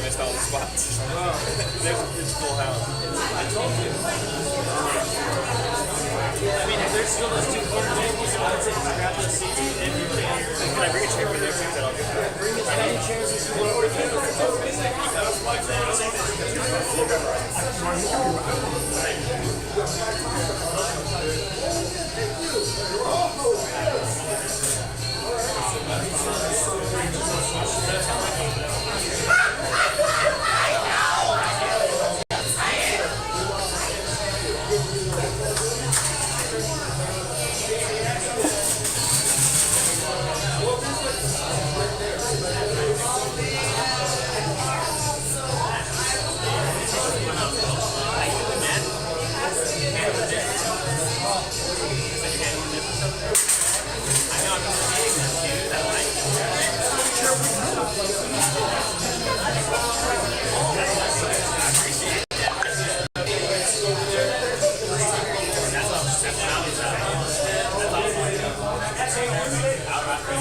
missed all the spots. It's full house. I told you. I mean, if there's still those two corner tables, I would say just grab those seats if you can. Can I bring a chair with there too? That'll bring as many chairs as you want.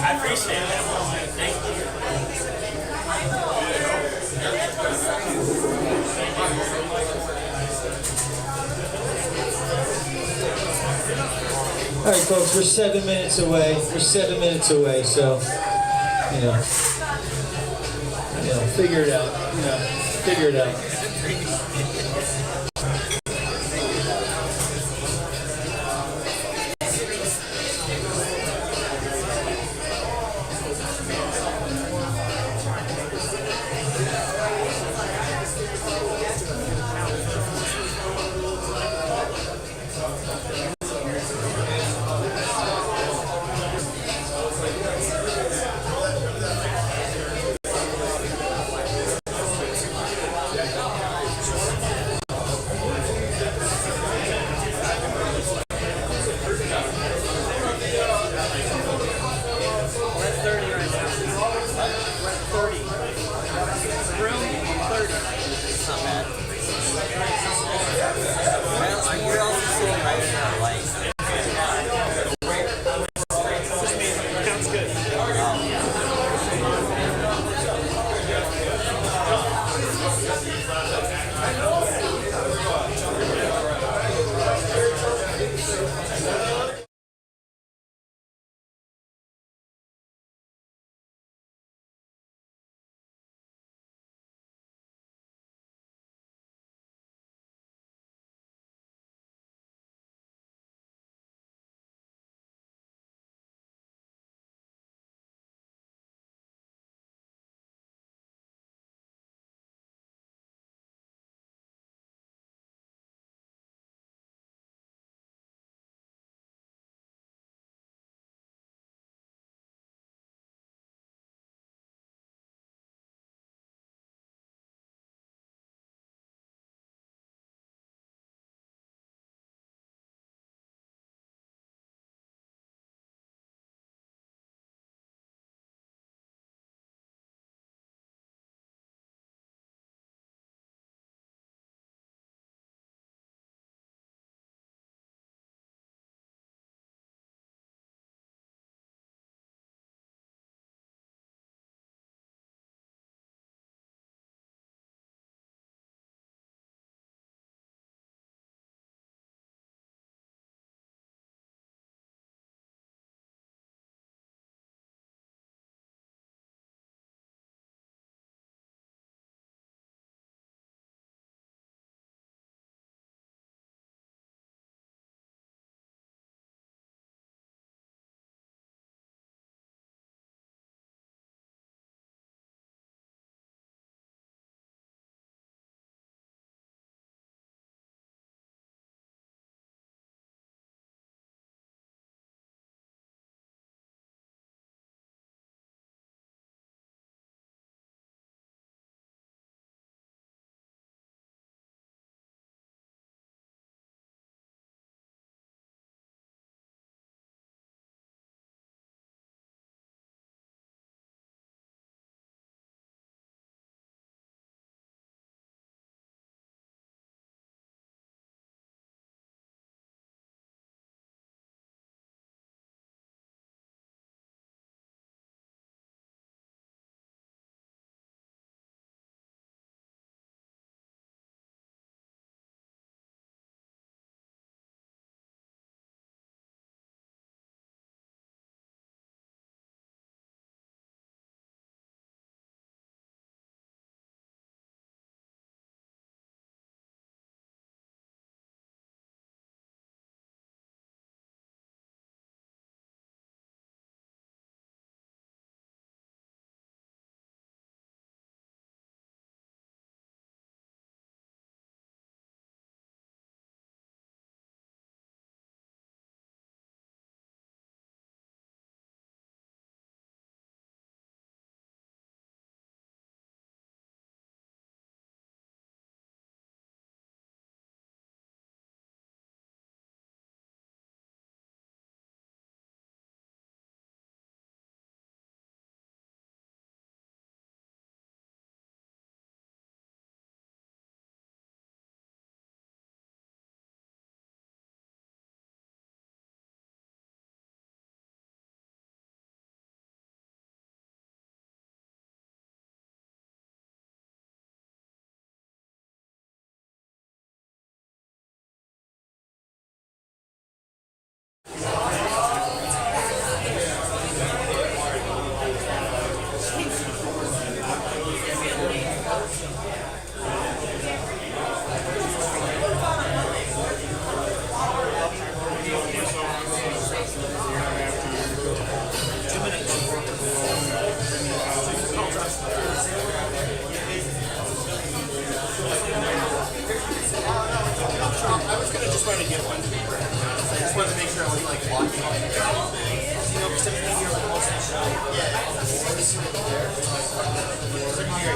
I appreciate that. Thank you. All right, folks, we're 7 minutes away. We're 7 minutes away, so figure it out. Figure it out. I was gonna just want to get one. I just wanted to make sure I was like walking. You know, because everything here was most of the show. Yeah.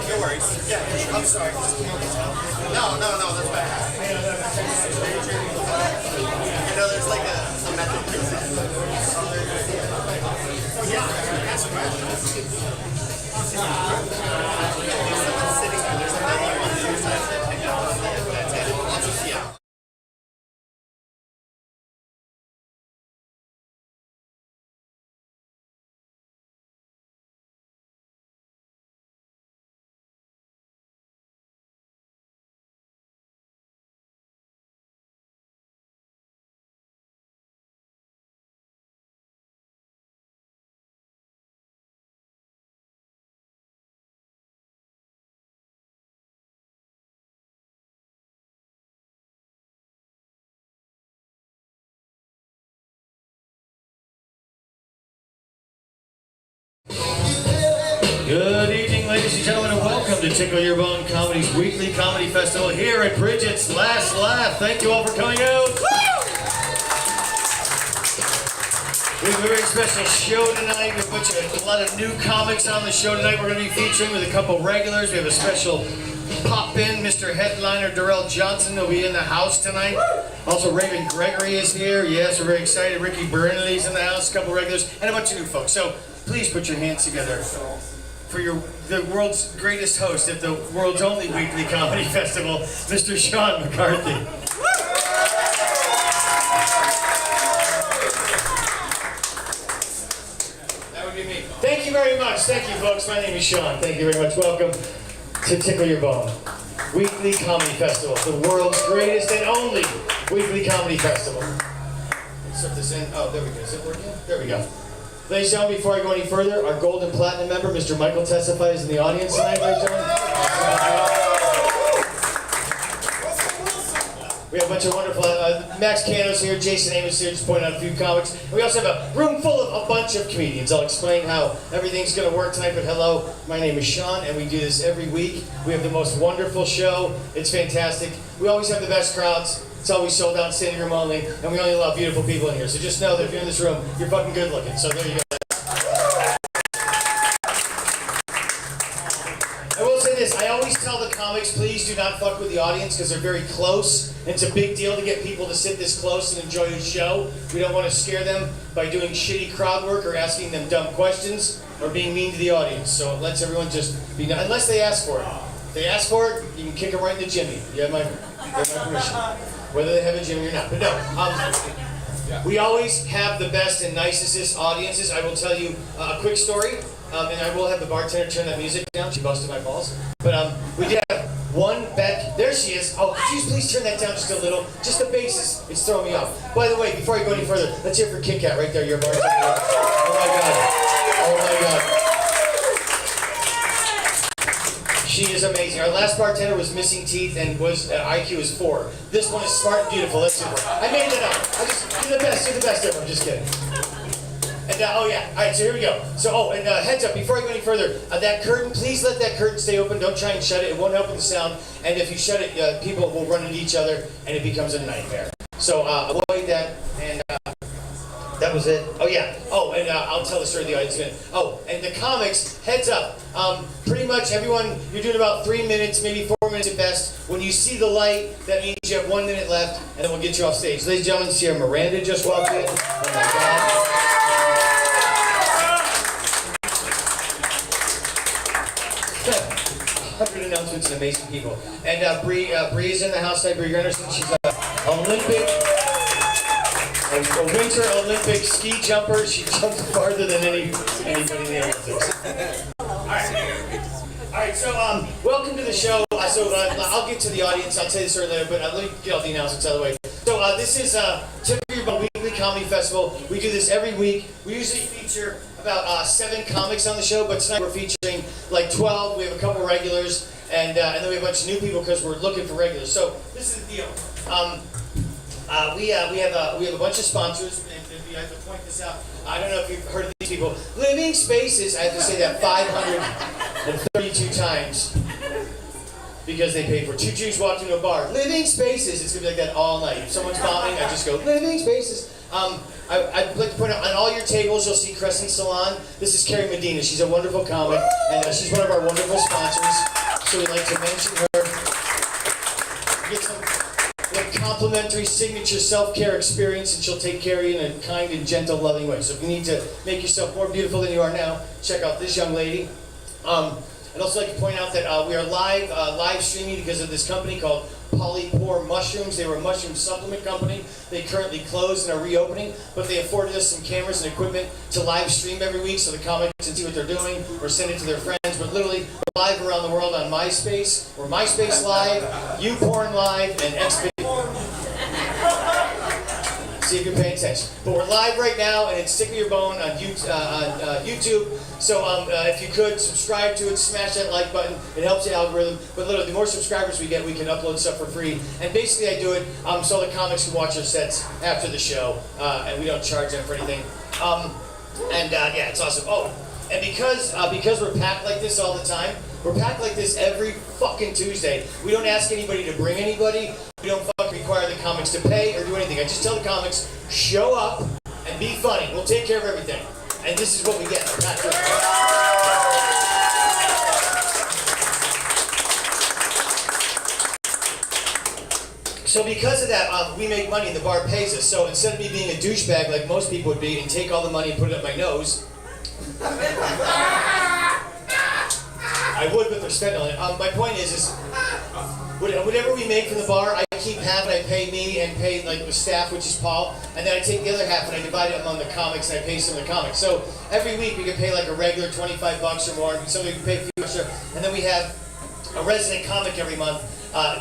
No worries. Yeah, I'm sorry. No, that's bad. You know, there's like a method to that. Yeah, ask questions. There's someone sitting there. There's a menu on the other side of the pick up. That's it. Yeah. Good evening, ladies and gentlemen, and welcome to Tickle Your Bone Comedy's weekly comedy festival here at Bridget's Last Laugh. Thank you all for coming out. We have a very special show tonight. We have a lot of new comics on the show tonight. We're going to be featuring with a couple regulars. We have a special pop-in. Mr. Headliner Darrell Johnson will be in the house tonight. Also, Raven Gregory is here. Yes, we're very excited. Ricky Burnley's in the house, a couple regulars, and a bunch of new folks. So please put your hands together for the world's greatest host at the world's only weekly comedy festival, Mr. Sean McCarthy. That would be me. Thank you very much. Thank you, folks. My name is Sean. Thank you very much. Welcome to Tickle Your Bone Weekly Comedy Festival, the world's greatest and only weekly comedy festival. Let's set this in. Oh, there we go. Is it working? There we go. Ladies and gentlemen, before I go any further, our Gold and Platinum member, Mr. Michael Tessify, is in the audience tonight, ladies and gentlemen. We have a bunch of wonderful, Max Cano's here, Jason Amos here, just pointing out a few comics. And we also have a room full of a bunch of comedians. I'll explain how everything's going to work tonight, but hello, my name is Sean, and we do this every week. We have the most wonderful show. It's fantastic. We always have the best crowds. It's always sold out, standing room only, and we only allow beautiful people in here. So just know that if you're in this room, you're fucking good looking. So there you go. I will say this, I always tell the comics, please do not fuck with the audience because they're very close. And it's a big deal to get people to sit this close and enjoy the show. We don't want to scare them by doing shitty crowd work or asking them dumb questions or being mean to the audience. So it lets everyone just be nice, unless they ask for it. If they ask for it, you can kick them right in the jimmy. You have my permission. Whether they have a Jimmy or not. But no, we always have the best and nicest audiences. I will tell you a quick story, and I will have the bartender turn that music down. She busted my balls. But we did have one bad, there she is. Oh, could you please turn that down just a little? Just the basis, it's throwing me off. By the way, before I go any further, let's hear for Kit Kat right there, your bartender. Oh my God, oh my God. She is amazing. Our last bartender was missing teeth and was IQ is 4. This one is smart and beautiful. Let's do it. I made it up. I just you're the best ever. I'm just kidding. And oh yeah. All right. So here we go. So and heads up before I go any further. That curtain, please let that curtain stay open. Don't try and shut it. It won't help with the sound. And if you shut it, people will run into each other and it becomes a nightmare. So avoid that and. That was it. Oh yeah. Oh, and I'll tell the story to the audience again. Oh, and the comics, heads up. Pretty much everyone, you're doing about 3 minutes, maybe 4 minutes at best. When you see the light, that means you have 1 minute left, and then we'll get you off stage. Ladies and gentlemen, Sierra Miranda just walked in. Oh my God. 100 announcements and amazing people. And Bree is in the house tonight. Bree Anderson, she's a winter Olympic ski jumper. She jumped farther than anybody in the Olympics. All right. So welcome to the show. I'll get to the audience. I'll tell you this later, but let me get all the announcements out of the way. So this is Tickle Your Bone Weekly Comedy Festival. We do this every week. We usually feature about 7 comics on the show, but tonight we're featuring like 12. We have a couple regulars, and then we have a bunch of new people because we're looking for regulars. So this is the deal. We have a bunch of sponsors, and I have to point this out. I don't know if you've heard of these people. Living Spaces. I have to say that 532 times because they paid for 2 Jews walked into a bar. Living Spaces. It's gonna be like that all night. If someone's bombing, I just go Living Spaces. I'd like to point out on all your tables you'll see Crescent Salon. This is Carrie Medina. She's a wonderful comic, and she's one of our wonderful sponsors. So we'd like to mention her. Get some complimentary signature self-care experience, and she'll take care of you in a kind and gentle, loving way. So if you need to make yourself more beautiful than you are now, check out this young lady. I'd also like to point out that we are live streaming because of this company called Polypore Mushrooms. They were a mushroom supplement company. They currently closed and are reopening, but they afforded us some cameras and equipment to live stream every week so the comics can see what they're doing or send it to their friends. But literally, we're live around the world on MySpace. We're MySpace Live, YouPorn Live, and XP. See if you're paying attention. But we're live right now, and it's Tickle Your Bone on YouTube. So if you could, subscribe to it, smash that like button. It helps the algorithm. But literally, the more subscribers we get, we can upload stuff for free. And basically, I do it so the comics can watch our sets after the show, and we don't charge them for anything. Yeah, it's awesome. Oh, and because we're packed like this all the time, we're packed like this every fucking Tuesday. We don't ask anybody to bring anybody. We don't fucking require the comics to pay or do anything. I just tell the comics, show up and be funny. We'll take care of everything. And this is what we get. So because of that, we make money and the bar pays us. So instead of me being a douchebag like most people would be and take all the money and put it up my nose, I would, but they're spending on it. My point is whatever we make from the bar, I keep half and I pay me and pay like the staff, which is Paul, and then I take the other half and I divide it among the comics and I pay some of the comics. So every week we can pay like a regular $25 or more, and somebody can pay a few extra, and then we have a resident comic every month.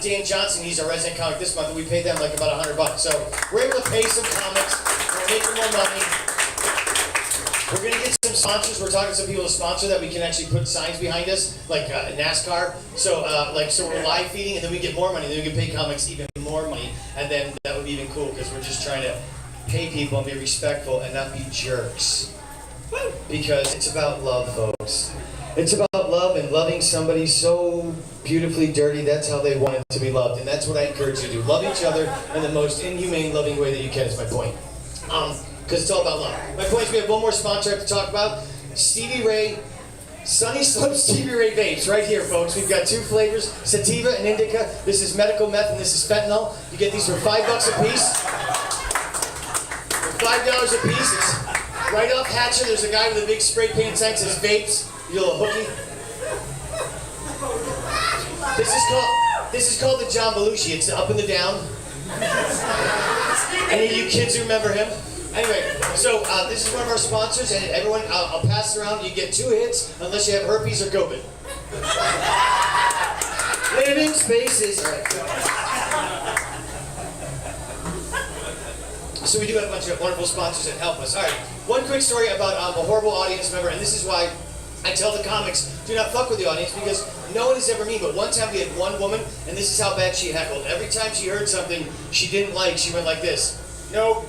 Dan Johnson, he's a resident comic this month, and we pay them like about $100. So we're able to pay some comics, we're making more money. We're going to get some sponsors. We're talking to some people to sponsor that we can actually put signs behind us, like NASCAR. So so we're live feeding, and then we get more money. Then we can pay comics even more money, and then that would be even cool because we're just trying to pay people and be respectful and not be jerks. Because it's about love, folks. It's about love and loving somebody so beautifully dirty. That's how they want it to be loved, and that's what I encourage you to do. Love each other in the most inhumane, loving way that you can. Is my point. Because it's all about love. My point is we have one more sponsor I have to talk about. Stevie Ray, Sunny Slope Stevie Ray vapes, right here, folks. We've got 2 flavors, sativa and indica. This is medical meth and this is fentanyl. You get these for $5 a piece. For $5 a piece. It's right off Hatcher. There's a guy with a big spray paint sign that says vapes. You little hookie. This is called the John Belushi. It's the up and the down. Any of you kids remember him? Anyway, so this is one of our sponsors, and everyone, I'll pass it around. You get 2 hits unless you have herpes or COVID. Living Spaces. All right. So we do have a bunch of wonderful sponsors that help us. All right, one quick story about a horrible audience member, and this is why I tell the comics, do not fuck with the audience, because no one is ever mean. But one time we had one woman, and this is how bad she heckled. Every time she heard something she didn't like, she went like this. Nope.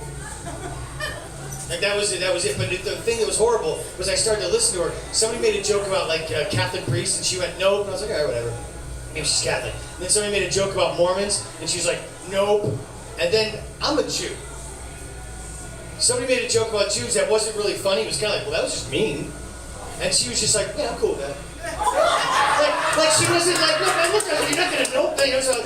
Like that was it. But the thing that was horrible was I started to listen to her. Somebody made a joke about like Catholic priests, and she went nope. And I was like, all right, whatever. Maybe she's Catholic. And then somebody made a joke about Mormons, and she was like, nope. And then I'm a Jew. Somebody made a joke about Jews that wasn't really funny. It was kind of like, well, that was just mean. And she was just like, yeah, I'm cool with that. like she wasn't like, look, man, look, you're not gonna nope. You know, so.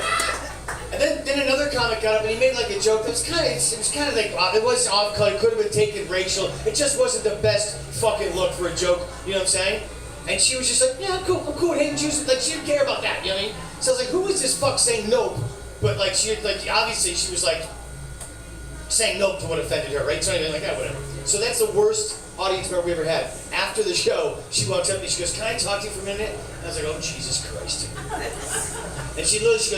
And then another comic got up and he made like a joke that was kind of like, it was off-color, it could have been taken racial. It just wasn't the best fucking look for a joke, you know what I'm saying? And she was just like, yeah, I'm cool with hating Jews. Like, she didn't care about that, you know what I mean? So I was like, who was this fuck saying nope? But like, obviously she was like, saying nope to what offended her, right? So anyway, like, yeah, whatever. So that's the worst audience member we ever had. After the show, she walks up to me, she goes, can I talk to you for a minute? And I was like, oh, Jesus Christ. And she goes,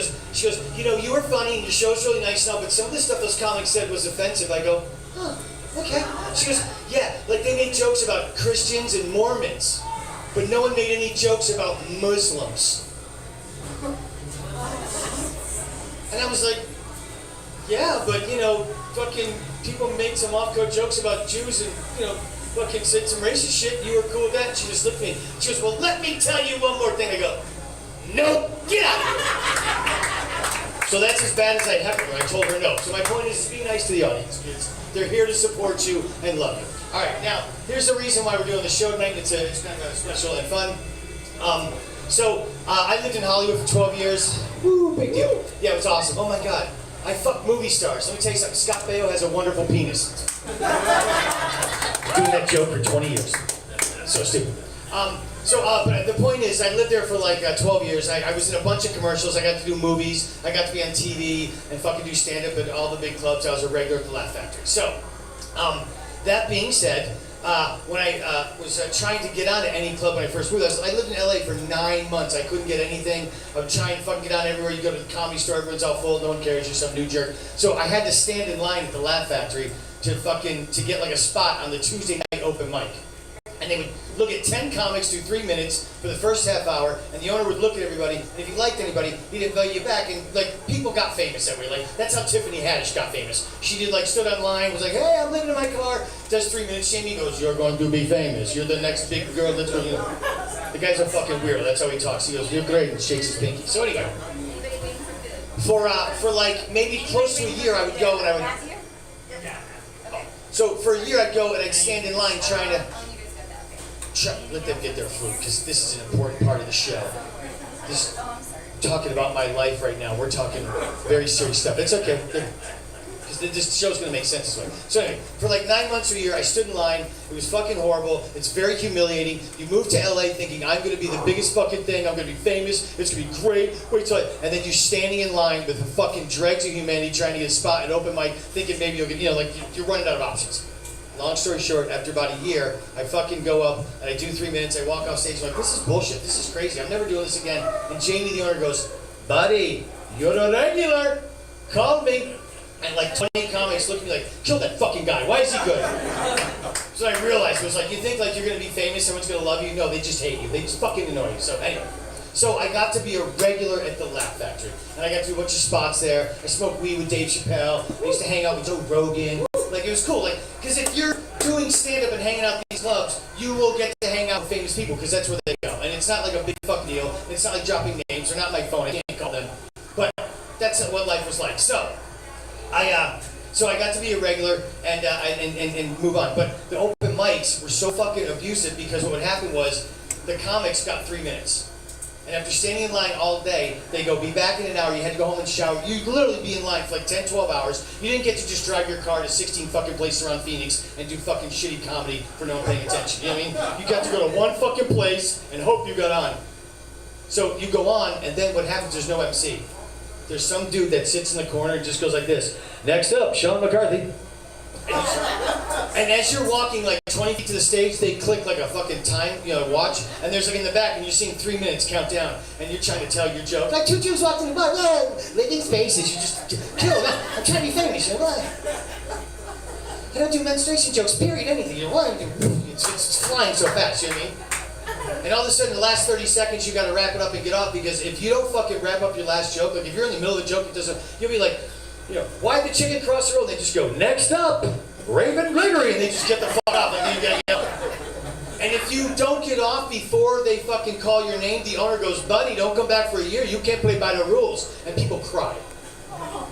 you know, you were funny and your show's really nice now, but some of the stuff those comics said was offensive. I go, huh, okay. She goes, yeah, like they made jokes about Christians and Mormons, but no one made any jokes about Muslims. And I was like, yeah, but you know, fucking people make some off-code jokes about Jews and, you know, fucking said some racist shit. You were cool with that? And she just looked at me. She goes, well, let me tell you one more thing. I go, nope, get out of here. So that's as bad as I heckle her. I told her no. So my point is to be nice to the audience, kids. They're here to support you and love you. All right, now, here's the reason why we're doing the show tonight. It's kind of special and fun. I lived in Hollywood for 12 years. Woo, big deal. Yeah, it was awesome. Oh my God. I fucked movie stars. Let me tell you something. Scott Baio has a wonderful penis. Doing that joke for 20 years. So stupid. But the point is, I lived there for like 12 years. I was in a bunch of commercials. I got to do movies. I got to be on TV and fucking do stand-up at all the big clubs. I was a regular at the Laugh Factory. So, that being said, when I was trying to get on to any club when I first moved, I lived in LA for 9 months. I couldn't get anything. I would try and fucking get on everywhere. You go to the Comedy Store, everyone's all full, no one cares, you're some new jerk. So I had to stand in line at the Laugh Factory to get like a spot on the Tuesday night open mic. And they would look at 10 comics, do 3 minutes for the first half hour, and the owner would look at everybody, and if he liked anybody, he'd invite you back, and like, people got famous that way. Like, that's how Tiffany Haddish got famous. She did like, stood online, was like, hey, I'm living in my car, does 3 minutes, Jamie goes, you're going to be famous, you're the next big girl that's going to, the guy's a fucking weirdo, that's how he talks. He goes, you're great, and shakes his pinky. So anyway, for like, maybe close to a year, I would go and I would, so for a year I'd go and I'd stand in line trying to, let them get their food, because this is an important part of the show. This talking about my life right now. We're talking very serious stuff. It's okay, because this show's going to make sense this way. So anyway, for like 9 months or a year, I stood in line. It was fucking horrible. It's very humiliating. You move to LA thinking, I'm going to be the biggest fucking thing. I'm going to be famous. It's going to be great. Wait till and then you're standing in line with the fucking dregs of humanity trying to get a spot at open mic, thinking maybe you'll get, you know, like you're running out of options. Long story short, after about a year, I fucking go up and I do 3 minutes. I walk off stage, I'm like, this is bullshit. This is crazy. I'm never doing this again. And Jamie, the owner, goes, buddy, you're a regular. Call me. And like 28 comics look at me like, kill that fucking guy. Why is he good? So I realized, it was like, you think like you're going to be famous, everyone's going to love you? No, they just hate you. They just fucking annoy you. So anyway. So I got to be a regular at the Laugh Factory. And I got to do a bunch of spots there. I smoked weed with Dave Chappelle. I used to hang out with Joe Rogan. Like, it was cool. Like, because if you're doing stand-up and hanging out at these clubs, you will get to hang out with famous people, because that's where they go. And it's not like a big fuck deal. It's not like dropping names. They're not my phone. I can't call them. But that's what life was like. So I got to be a regular and move on. But the open mics were so fucking abusive, because what would happen was the comics got 3 minutes. And after standing in line all day, they go, be back in an hour. You had to go home and shower. You'd literally be in line for like 10, 12 hours. You didn't get to just drive your car to 16 fucking places around Phoenix and do fucking shitty comedy for no one paying attention. You know what I mean? You got to go to one fucking place and hope you got on. So you go on, and then what happens, there's no MC. There's some dude that sits in the corner and just goes like this. Next up, Sean McCarthy. And as you're walking like 20 feet to the stage, they click like a fucking time, watch, and there's like in the back, and you're seeing 3 minutes countdown, and you're trying to tell your joke. Like 2 Jews walked in the bar, living spaces, you just kill them. I'm trying to be famous, you know what? I don't do menstruation jokes, period, anything. You know what? It's flying so fast, you know what I mean? And all of a sudden, the last 30 seconds, you gotta wrap it up and get off, because if you don't fucking wrap up your last joke, like if you're in the middle of a joke, you'll be like, why'd the chicken cross the road? And they just go, next up, Raven Gregory, and they just get the fuck off. And if you don't get off before they fucking call your name, the owner goes, buddy, don't come back for a year. You can't play by the rules. And people cry.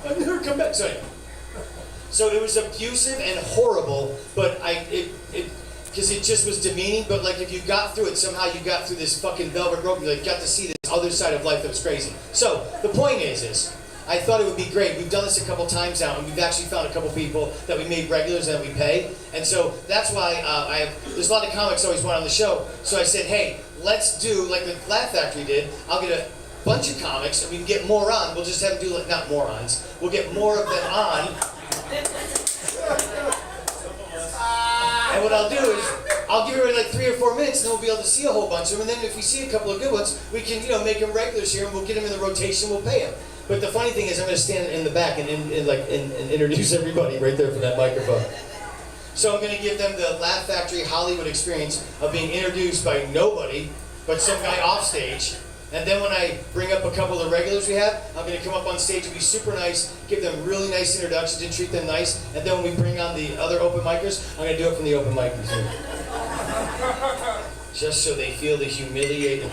I've never come back. So it was abusive and horrible, but because it just was demeaning. But like if you got through it, somehow you got through this fucking velvet rope. You got to see this other side of life that was crazy. So the point is I thought it would be great. We've done this a couple times now, and we've actually found a couple people that we made regulars and that we pay. And so that's why there's a lot of comics always want on the show. So I said, hey, let's do like the Laugh Factory did. I'll get a bunch of comics, and we can get more on. We'll just have them do like, not morons. We'll get more of them on. And what I'll do is, I'll give everybody like 3 or 4 minutes, and then we'll be able to see a whole bunch of them. And then if we see a couple of good ones, we can, make them regulars here, and we'll get them in the rotation. We'll pay them. But the funny thing is, I'm going to stand in the back and introduce everybody right there from that microphone. So I'm going to give them the Laugh Factory Hollywood experience of being introduced by nobody, but some guy off stage. And then when I bring up a couple of the regulars we have, I'm going to come up on stage and be super nice, give them really nice introductions and treat them nice. And then when we bring on the other open micers, I'm going to do it from the open mic room. Just so they feel the humiliating.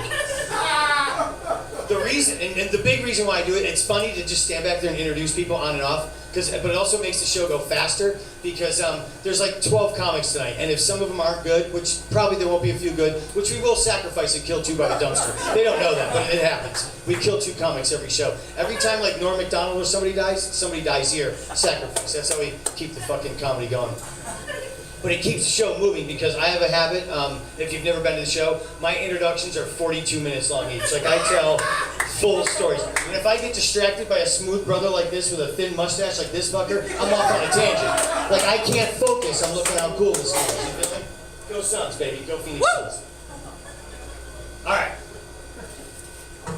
The reason, and the big reason why I do it, it's funny to just stand back there and introduce people on and off, but it also makes the show go faster because there's like 12 comics tonight, and if some of them aren't good, which probably there won't be a few good, which we will sacrifice and kill 2 by the dumpster. They don't know that, but it happens. We kill 2 comics every show. Every time like Norm Macdonald or somebody dies here, sacrifice. That's how we keep the fucking comedy going. But it keeps the show moving because I have a habit, if you've never been to the show, my introductions are 42 minutes long each. Like I tell full stories. And if I get distracted by a smooth brother like this with a thin mustache like this fucker, I'm off on a tangent. Like I can't focus, I'm looking how cool this is. You feel me? Go Suns, baby. Go Phoenix Suns. Alright. I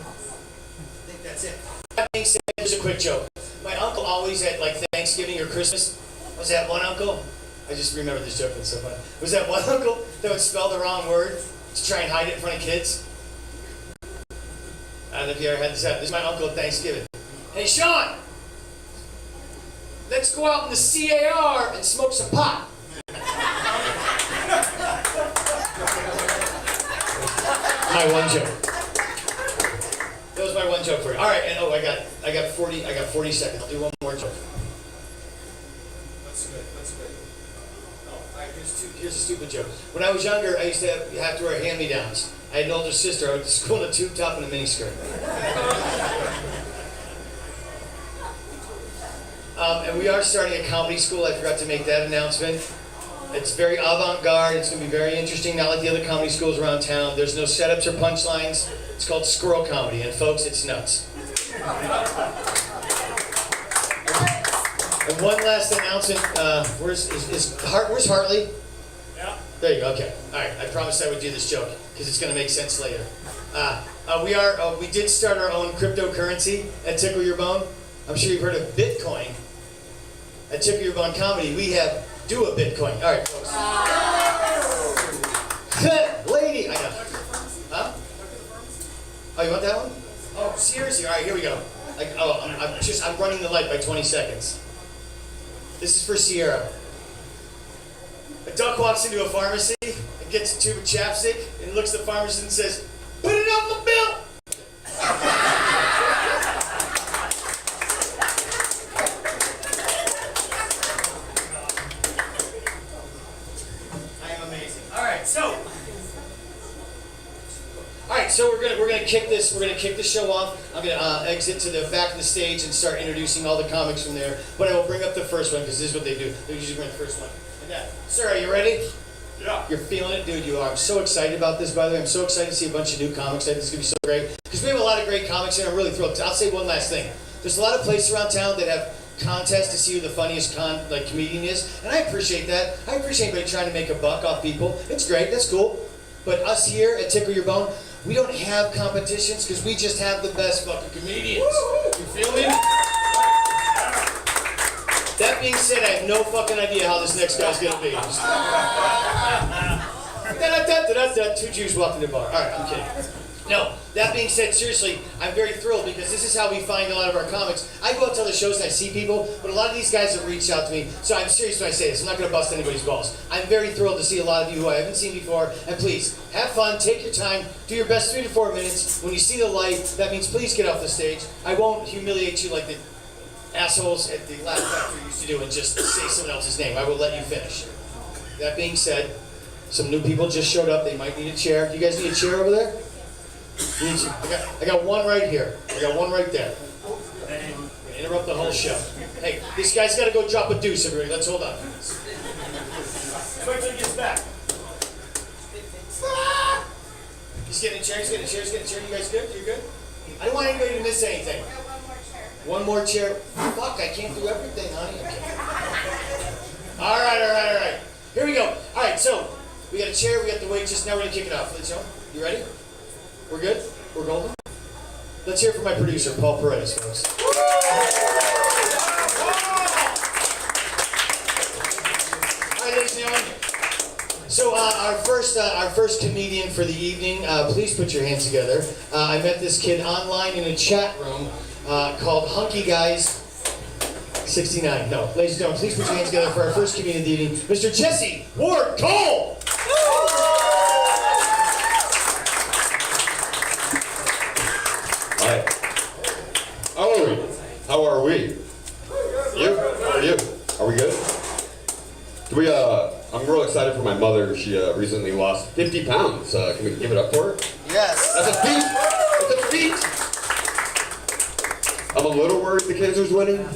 think that's it. That being said, here's a quick joke. My uncle always at like Thanksgiving or Christmas, was that one uncle? I just remember this joke, it's so funny. Was that one uncle that would spell the wrong word to try and hide it in front of kids? I don't know if you ever had this happen. This is my uncle at Thanksgiving. Hey, Sean! Let's go out in the CAR and smoke some pot. My one joke. That was my one joke for you. All right, and I got 40 seconds. I'll do one more joke. That's good. Here's a stupid joke. When I was younger, I used to have to wear hand-me-downs. I had an older sister. I went to school in a tube top and a miniskirt. And we are starting a comedy school. I forgot to make that announcement. It's very avant-garde. It's going to be very interesting, not like the other comedy schools around town. There's no setups or punchlines. It's called Squirrel Comedy, and folks, it's nuts. And one last announcement. Where's Hartley? Yeah. There you go. Okay. All right. I promised I would do this joke because it's going to make sense later. We did start our own cryptocurrency at Tickle Your Bone. I'm sure you've heard of Bitcoin. At Tickle Your Bone Comedy, we have Do a Bitcoin. All right, folks. Lady, I know. Huh? Oh, you want that one? Oh, seriously? All right, here we go. I'm running the light by 20 seconds. This is for Sierra. A duck walks into a pharmacy and gets a tube of chapstick and looks at the pharmacist and says, "Put it on the bill!" I am amazing. All right, so we're gonna kick this show off. I'm gonna exit to the back of the stage and start introducing all the comics from there. But I will bring up the first one because this is what they do. They usually bring the first one. Sir, are you ready? Yeah. You're feeling it? Dude, you are. I'm so excited about this, by the way. I'm so excited to see a bunch of new comics. I think this is going to be so great. Because we have a lot of great comics here. I'm really thrilled. I'll say one last thing. There's a lot of places around town that have contests to see who the funniest comedian is. And I appreciate that. I appreciate anybody trying to make a buck off people. It's great. That's cool. But us here at Tickle Your Bone, we don't have competitions because we just have the best fucking comedians. You feel me? That being said, I have no fucking idea how this next guy's gonna be. Two Jews walked in the bar. Alright, I'm kidding. No, that being said, seriously, I'm very thrilled because this is how we find a lot of our comics. I go out to other shows and I see people, but a lot of these guys have reached out to me. So I'm serious when I say this. I'm not gonna bust anybody's balls. I'm very thrilled to see a lot of you who I haven't seen before. And please, have fun, take your time, do your best 3 to 4 minutes. When you see the light, that means please get off the stage. I won't humiliate you like the assholes at the Laugh Factory used to do and just say someone else's name. I will let you finish. That being said, some new people just showed up. They might need a chair. You guys need a chair over there? I got one right here. I got one right there. I'm gonna interrupt the whole show. Hey, this guy's got to go drop a deuce, everybody. Let's hold on. Wait till he gets back. He's getting a chair. He's getting a chair. He's getting a chair. You guys good? You good? I don't want anybody to miss anything. One more chair. Fuck, I can't do everything, honey. All right. Here we go. All right, so we got a chair, we got the weight, just now we're going to kick it off. Let's go. You ready? We're good? We're golden? Let's hear it from my producer, Paul Perez, folks. All right, ladies and gentlemen. So our first comedian for the evening, please put your hands together. I met this kid online in a chat room called Hunky Guys 69. No, ladies and gentlemen, please put your hands together for our first comedian of the evening, Mr. Jesse Ward Cole. Hi. How are we? How are we? You? How are you? Are we good? I'm real excited for my mother. She recently lost 50 pounds. Can we give it up for her? Yes. That's a feat! That's a feat! I'm a little worried the cancer's winning.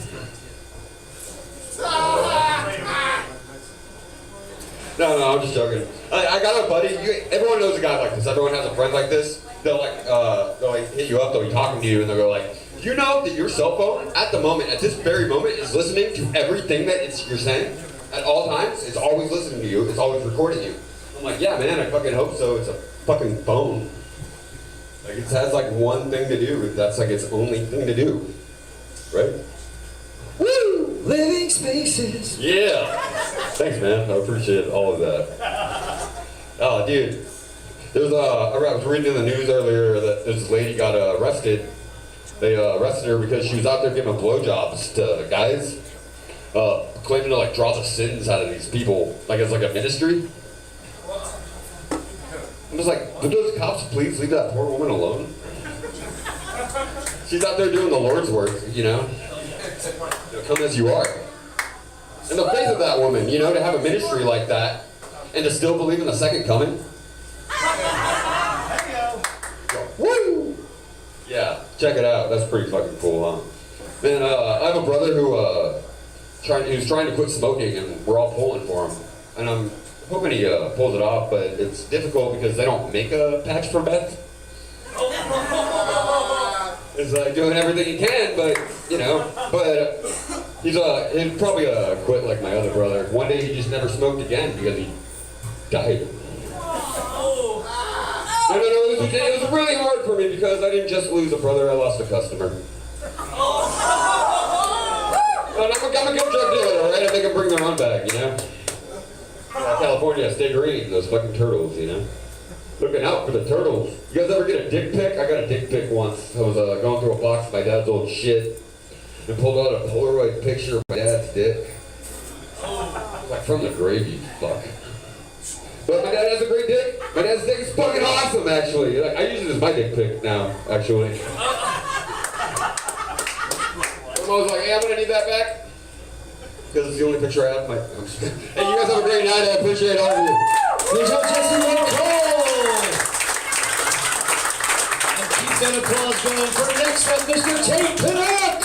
No, I'm just joking. I got a buddy. Everyone knows a guy like this. Everyone has a friend like this. They'll hit you up. They'll be talking to you, and they'll go like, "You know that your cell phone at the moment, at this very moment, is listening to everything that you're saying at all times. It's always listening to you. It's always recording you." I'm like, "Yeah, man. I fucking hope so. It's a fucking phone. Like it has like one thing to do. That's like its only thing to do, right?" Woo! Living spaces. Yeah. Thanks, man. I appreciate all of that. Oh, dude. I was reading in the news earlier that this lady got arrested. They arrested her because she was out there giving blowjobs to guys, claiming to like draw the sins out of these people, like it's like a ministry. I'm just like, would those cops please leave that poor woman alone? She's out there doing the Lord's work, you know? Come as you are. In the face of that woman, you know, to have a ministry like that and to still believe in the second coming. Woo! Yeah, check it out. That's pretty fucking cool, huh? Man, I have a brother who's trying to quit smoking, and we're all pulling for him. And I'm hoping he pulls it off, but it's difficult because they don't make a patch for meth. It's like doing everything he can, but you know, he'd probably quit like my other brother. One day he just never smoked again because he died. No, it was really hard for me because I didn't just lose a brother, I lost a customer. I'm a good drug dealer, alright? I think I bring their own bag, you know? California, stay green, those fucking turtles, you know? Looking out for the turtles. You guys ever get a dick pic? I got a dick pic once. I was going through a box of my dad's old shit and pulled out a Polaroid picture of my dad's dick. Like from the grave, you fuck. But my dad has a great dick. My dad's dick is fucking awesome, actually. Like, I use it as my dick pic now, actually. I was like, hey, I'm gonna need that back. Because it's the only picture I have. Hey, you guys have a great night. I appreciate all of you. Here's up Jesse Ward Cole. And keep that applause going for the next one, Mr. Tate Pinnock.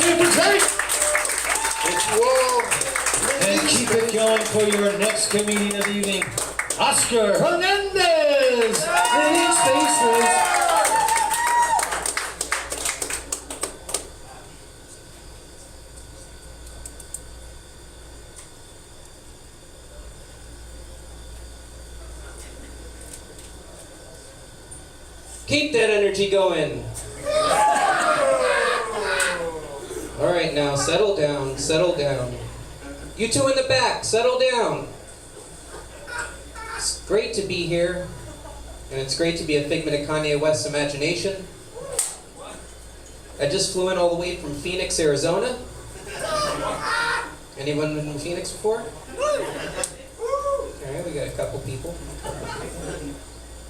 See you for Tate. Whoa. And keep it going for your next comedian of the evening, Oscar Hernandez. Living Spaces. Keep that energy going. All right, now settle down, settle down. You two in the back, settle down. It's great to be here, and it's great to be a figment of Kanye West's imagination. I just flew in all the way from Phoenix, Arizona. Anyone been in Phoenix before? All right, we got a couple people.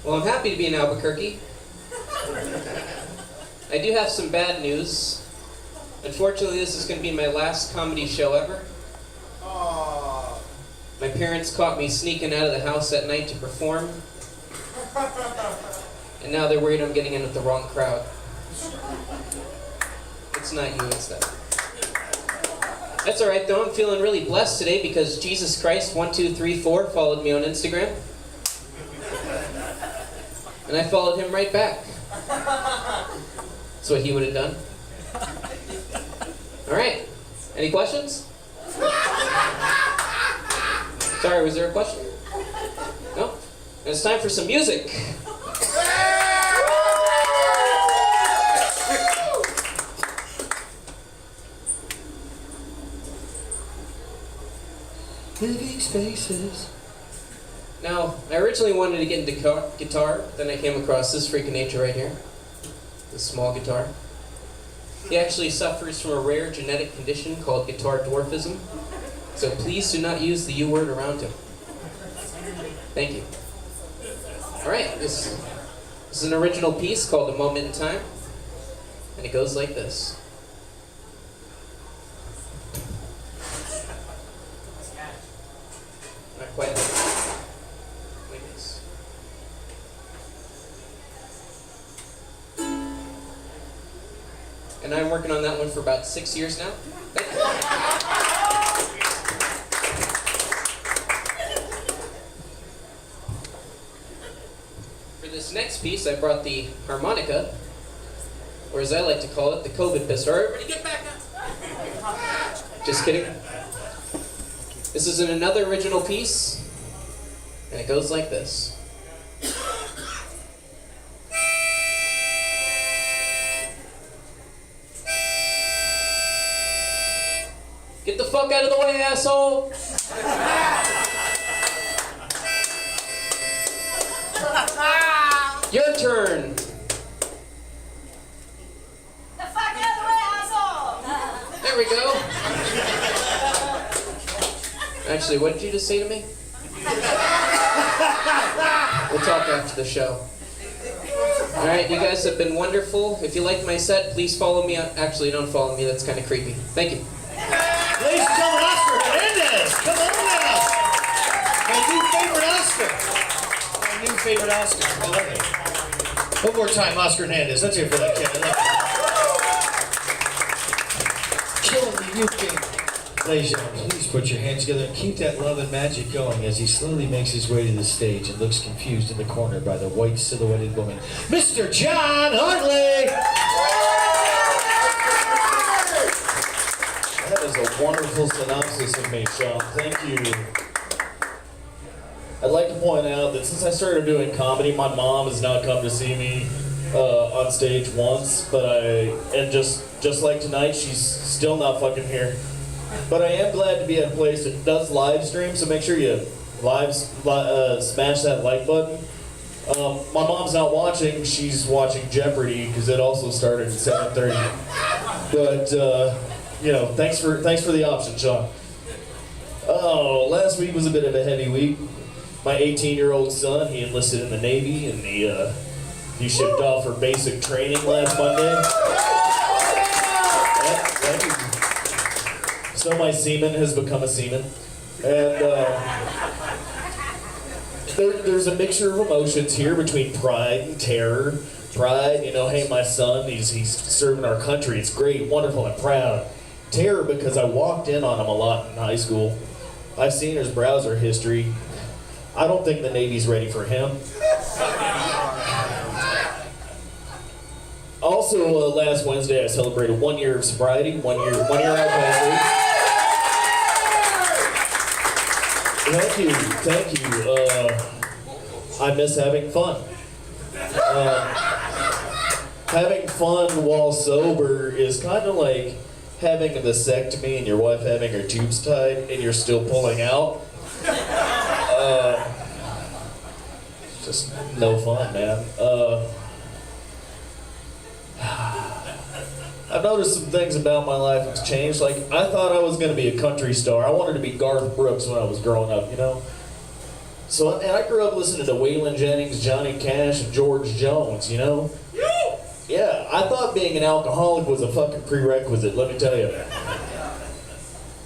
Well, I'm happy to be in Albuquerque. I do have some bad news. Unfortunately, this is going to be my last comedy show ever. My parents caught me sneaking out of the house at night to perform. And now they're worried I'm getting in with the wrong crowd. It's not you, it's them. That's alright though, I'm feeling really blessed today because Jesus Christ 1234 followed me on Instagram. And I followed him right back. That's what he would have done. Alright, any questions? Sorry, was there a question? No? And it's time for some music. Living Spaces. Now, I originally wanted to get into guitar, then I came across this freak of nature right here. This small guitar. He actually suffers from a rare genetic condition called guitar dwarfism. So please do not use the U word around him. Thank you. Alright, this is an original piece called A Moment in Time. And it goes like this. Not quite like this. And I'm working on that one for about 6 years now. Thank you. For this next piece, I brought the harmonica, or as I like to call it, the COVID pistol. Everybody get back up! Just kidding. This is another original piece, and it goes like this. Get the fuck out of the way, asshole! Your turn. The fuck out of the way, asshole! There we go. Actually, what did you just say to me? We'll talk after the show. Alright, you guys have been wonderful. If you like my set, please follow me. Actually, don't follow me. That's kind of creepy. Thank you. Ladies and gentlemen, Oscar Hernandez. Come on now. My new favorite Oscar. My new favorite Oscar. I love it. One more time, Oscar Hernandez. Let's hear for that kid. I love it. Killing the youth game. Ladies and gentlemen, please put your hands together and keep that love and magic going as he slowly makes his way to the stage and looks confused in the corner by the white silhouetted woman, Mr. John Hartley. That is a wonderful synopsis of me, Sean. Thank you. I'd like to point out that since I started doing comedy, my mom has not come to see me on stage once, and just like tonight, she's still not fucking here. But I am glad to be at a place that does live stream, so make sure you smash that like button. My mom's not watching; she's watching Jeopardy because it also started at 7:30. But you know, thanks for the option, Sean. Oh, last week was a bit of a heavy week. My 18-year-old son, he enlisted in the Navy, and he shipped off for basic training last Monday. Yep, thank you. So my seaman has become a seaman, and there's a mixture of emotions here between pride and terror. Pride, you know, hey, my son, he's serving our country. It's great, wonderful, and proud. Terror because I walked in on him a lot in high school. I've seen his browser history. I don't think the Navy's ready for him. Also, last Wednesday I celebrated 1 year of sobriety, 1 year alcohol-free. Thank you. I miss having fun. Having fun while sober is kind of like having a vasectomy and your wife having her tubes tied and you're still pulling out. Just no fun, man. I've noticed some things about my life that's changed. Like, I thought I was going to be a country star. I wanted to be Garth Brooks when I was growing up, you know? So, and I grew up listening to Waylon Jennings, Johnny Cash, and George Jones, you know? Yeah, I thought being an alcoholic was a fucking prerequisite, let me tell you.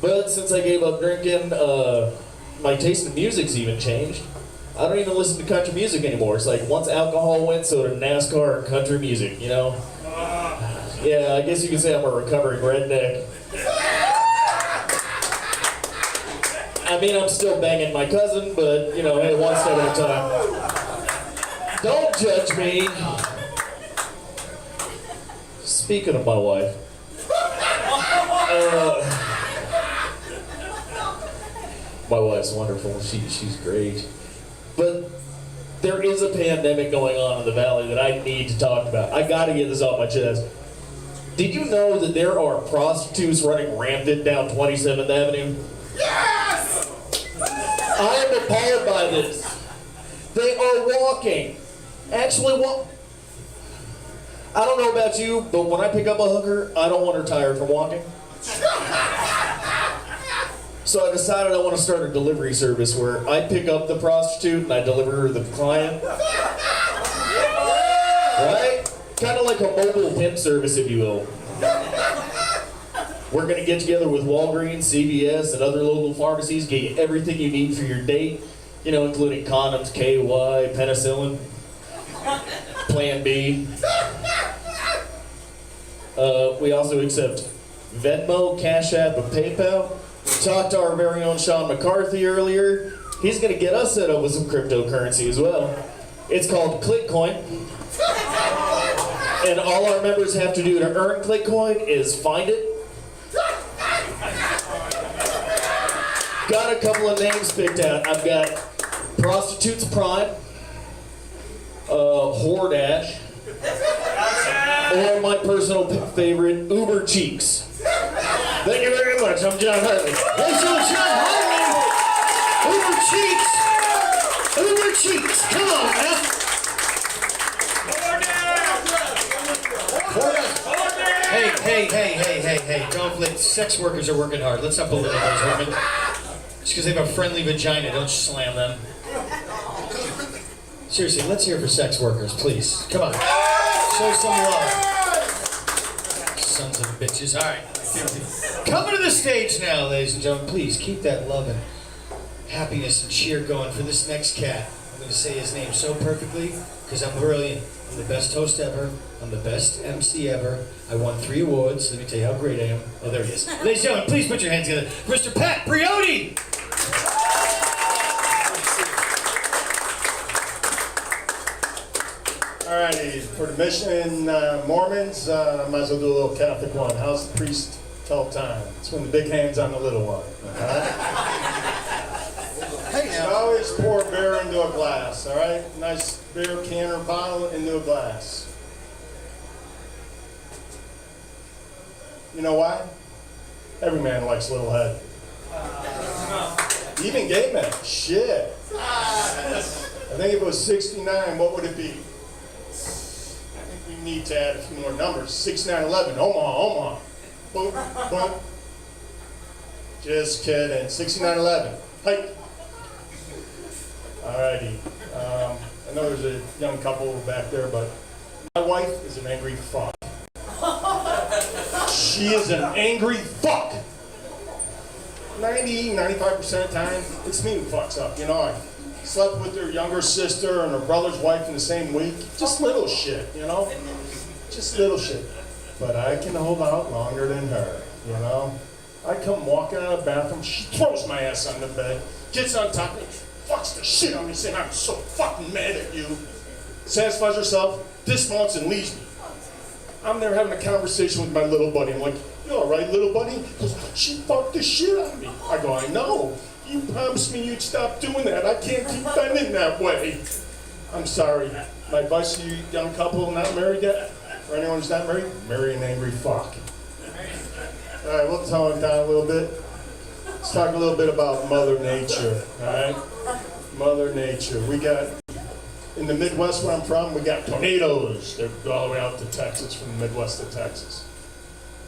But since I gave up drinking, my taste in music's even changed. I don't even listen to country music anymore. It's like once alcohol went, so did NASCAR and country music, you know? Yeah, I guess you could say I'm a recovering redneck. I mean, I'm still banging my cousin, but, you know, hey, one step at a time. Don't judge me. Speaking of my wife, my wife's wonderful. She's great. But there is a pandemic going on in the valley that I need to talk about. I gotta get this off my chest. Did you know that there are prostitutes running rampant down 27th Avenue? Yes! I am appalled by this. They are walking. Actually, I don't know about you, but when I pick up a hooker, I don't want her tired from walking. So I decided I want to start a delivery service where I pick up the prostitute and I deliver her the client. Right? Kind of like a mobile pimp service, if you will. We're going to get together with Walgreens, CVS, and other local pharmacies, get you everything you need for your date, you know, including condoms, KY, penicillin, Plan B. We also accept Venmo, Cash App, and PayPal. Talked to our very own Sean McCarthy earlier. He's going to get us set up with some cryptocurrency as well. It's called ClickCoin. And all our members have to do to earn ClickCoin is find it. Got a couple of names picked out. I've got Prostitutes Prime, Hordash, or my personal favorite, Uber Cheeks. Thank you very much. I'm John Hartley. Hey, so John Hartley! Uber Cheeks! Come on, man! Hey, don't let sex workers are working hard. Let's not belittle those women. Just because they have a friendly vagina, don't slam them. Seriously, let's hear for sex workers, please. Come on. Show some love. Sons of bitches. All right. Coming to the stage now, ladies and gentlemen. Please keep that love and happiness and cheer going for this next cat. I'm going to say his name so perfectly because I'm brilliant. I'm the best host ever. I'm the best MC ever. I won 3 awards. Let me tell you how great I am. Oh, there he is. Ladies and gentlemen, please put your hands together. Mr. Pat Briody! Alrighty, for the Mission Mormons, I might as well do a little Catholic one. How's the priest tell time? It's when the big hand's on the little one. Alright? Hey, now. Always pour beer into a glass, alright? Nice beer can or bottle into a glass. You know why? Every man likes a little head. Even gay men. Shit. I think if it was 69, what would it be? I think we need to add a few more numbers. 6911, Omaha. Boom, boom. Just kidding. 6911. Hike. Alrighty. I know there's a young couple back there, but my wife is an angry fuck. She is an angry fuck. 90, 95% of the time, it's me who fucks up. You know, I slept with her younger sister and her brother's wife in the same week. Just little shit, you know? Just little shit. But I can hold out longer than her, you know? I come walking out of the bathroom, she throws my ass on the bed, gets on top of me, fucks the shit out of me, saying, I'm so fucking mad at you. Satisfies herself, dismounts and leaves me. I'm there having a conversation with my little buddy. I'm like, you all right, little buddy? He goes, she fucked the shit out of me. I go, I know. You promised me you'd stop doing that. I can't keep bending that way. I'm sorry. My advice to you young couple not married yet, or anyone who's not married, marry an angry fuck. All right, we'll tone it down a little bit. Let's talk a little bit about Mother Nature, all right? Mother Nature. We got, in the Midwest where I'm from, we got tornadoes. They go all the way out to Texas, from the Midwest to Texas.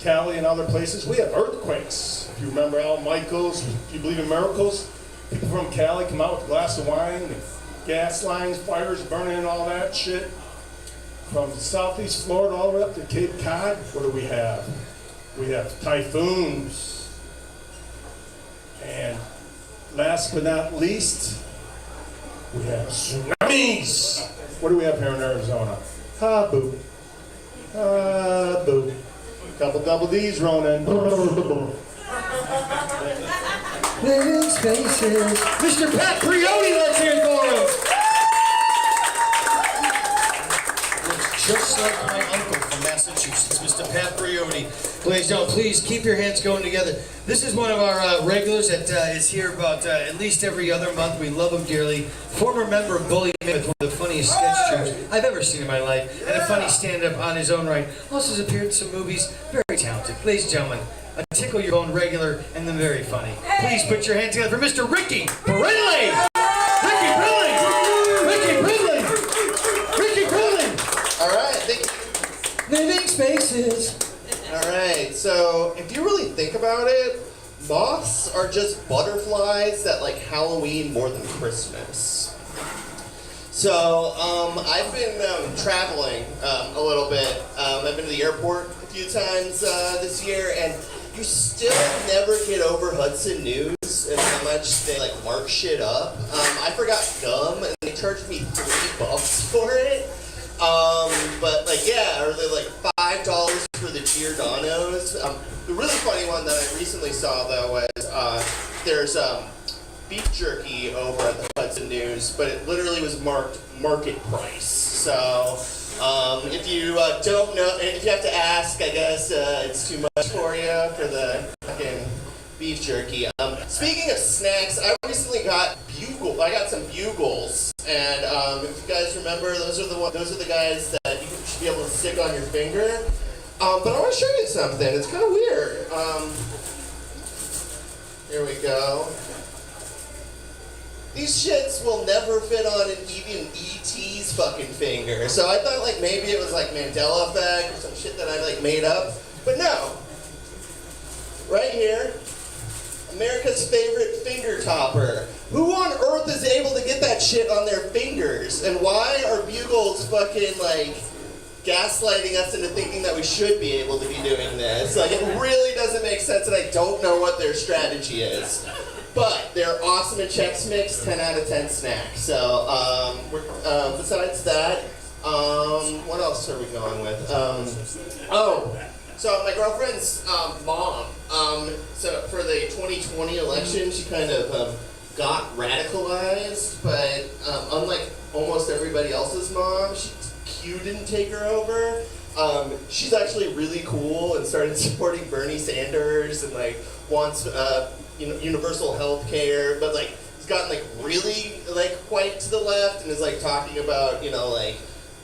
Cali and other places, we have earthquakes. If you remember Al Michaels, do you believe in miracles? People from Cali come out with a glass of wine, and gas lines, fires burning and all that shit. From southeast Florida all the way up to Cape Cod, what do we have? We have typhoons. And last but not least, we have tsunamis. What do we have here in Arizona? Ha-boo. Ha-boo. Couple double D's rolling. Living spaces. Mr. Pat Briody, let's hear it for him. Just like my uncle from Massachusetts, Mr. Pat Briody. Please keep your hands going together. This is one of our regulars that is here about at least every other month. We love him dearly. Former member of Bully Myth, one of the funniest sketch troupes I've ever seen in my life, and a funny stand-up on his own right. Also has appeared in some movies. Very talented. Ladies and gentlemen, a Tickle Your Bone regular and then very funny. Please put your hands together for Mr. Ricky Brindley! Ricky Brindley! Ricky Brindley! Ricky Brindley! All right, thank you. Living spaces. All right, so if you really think about it, moths are just butterflies that like Halloween more than Christmas. So I've been traveling a little bit. I've been to the airport a few times this year, and you still never get over Hudson News and how much they like mark shit up. I forgot gum, and they charged me $3 for it. But like, yeah, or they're like $5 for the Giordano's. The really funny one that I recently saw though was there's beef jerky over at the Hudson News, but it literally was marked market price. So if you don't know, if you have to ask, I guess it's too much for you for the fucking beef jerky. Speaking of snacks, I recently got I got some bugles, and if you guys remember, those are the guys that you should be able to stick on your finger. But I want to show you something. It's kind of weird. Here we go. These shits will never fit on even E.T.'s fucking finger. So I thought like maybe it was like Mandela effect or some shit that I like made up. But no. Right here. America's favorite finger topper. Who on earth is able to get that shit on their fingers? And why are bugles fucking like gaslighting us into thinking that we should be able to be doing this? Like, it really doesn't make sense, and I don't know what their strategy is. But they're awesome at Chex Mix, 10 out of 10 snack. So besides that, what else are we going with? So my girlfriend's mom, so for the 2020 election, she kind of got radicalized, but unlike almost everybody else's mom, Q didn't take her over. She's actually really cool and started supporting Bernie Sanders and like wants universal health care, but like has gotten like really like quite to the left and is like talking about like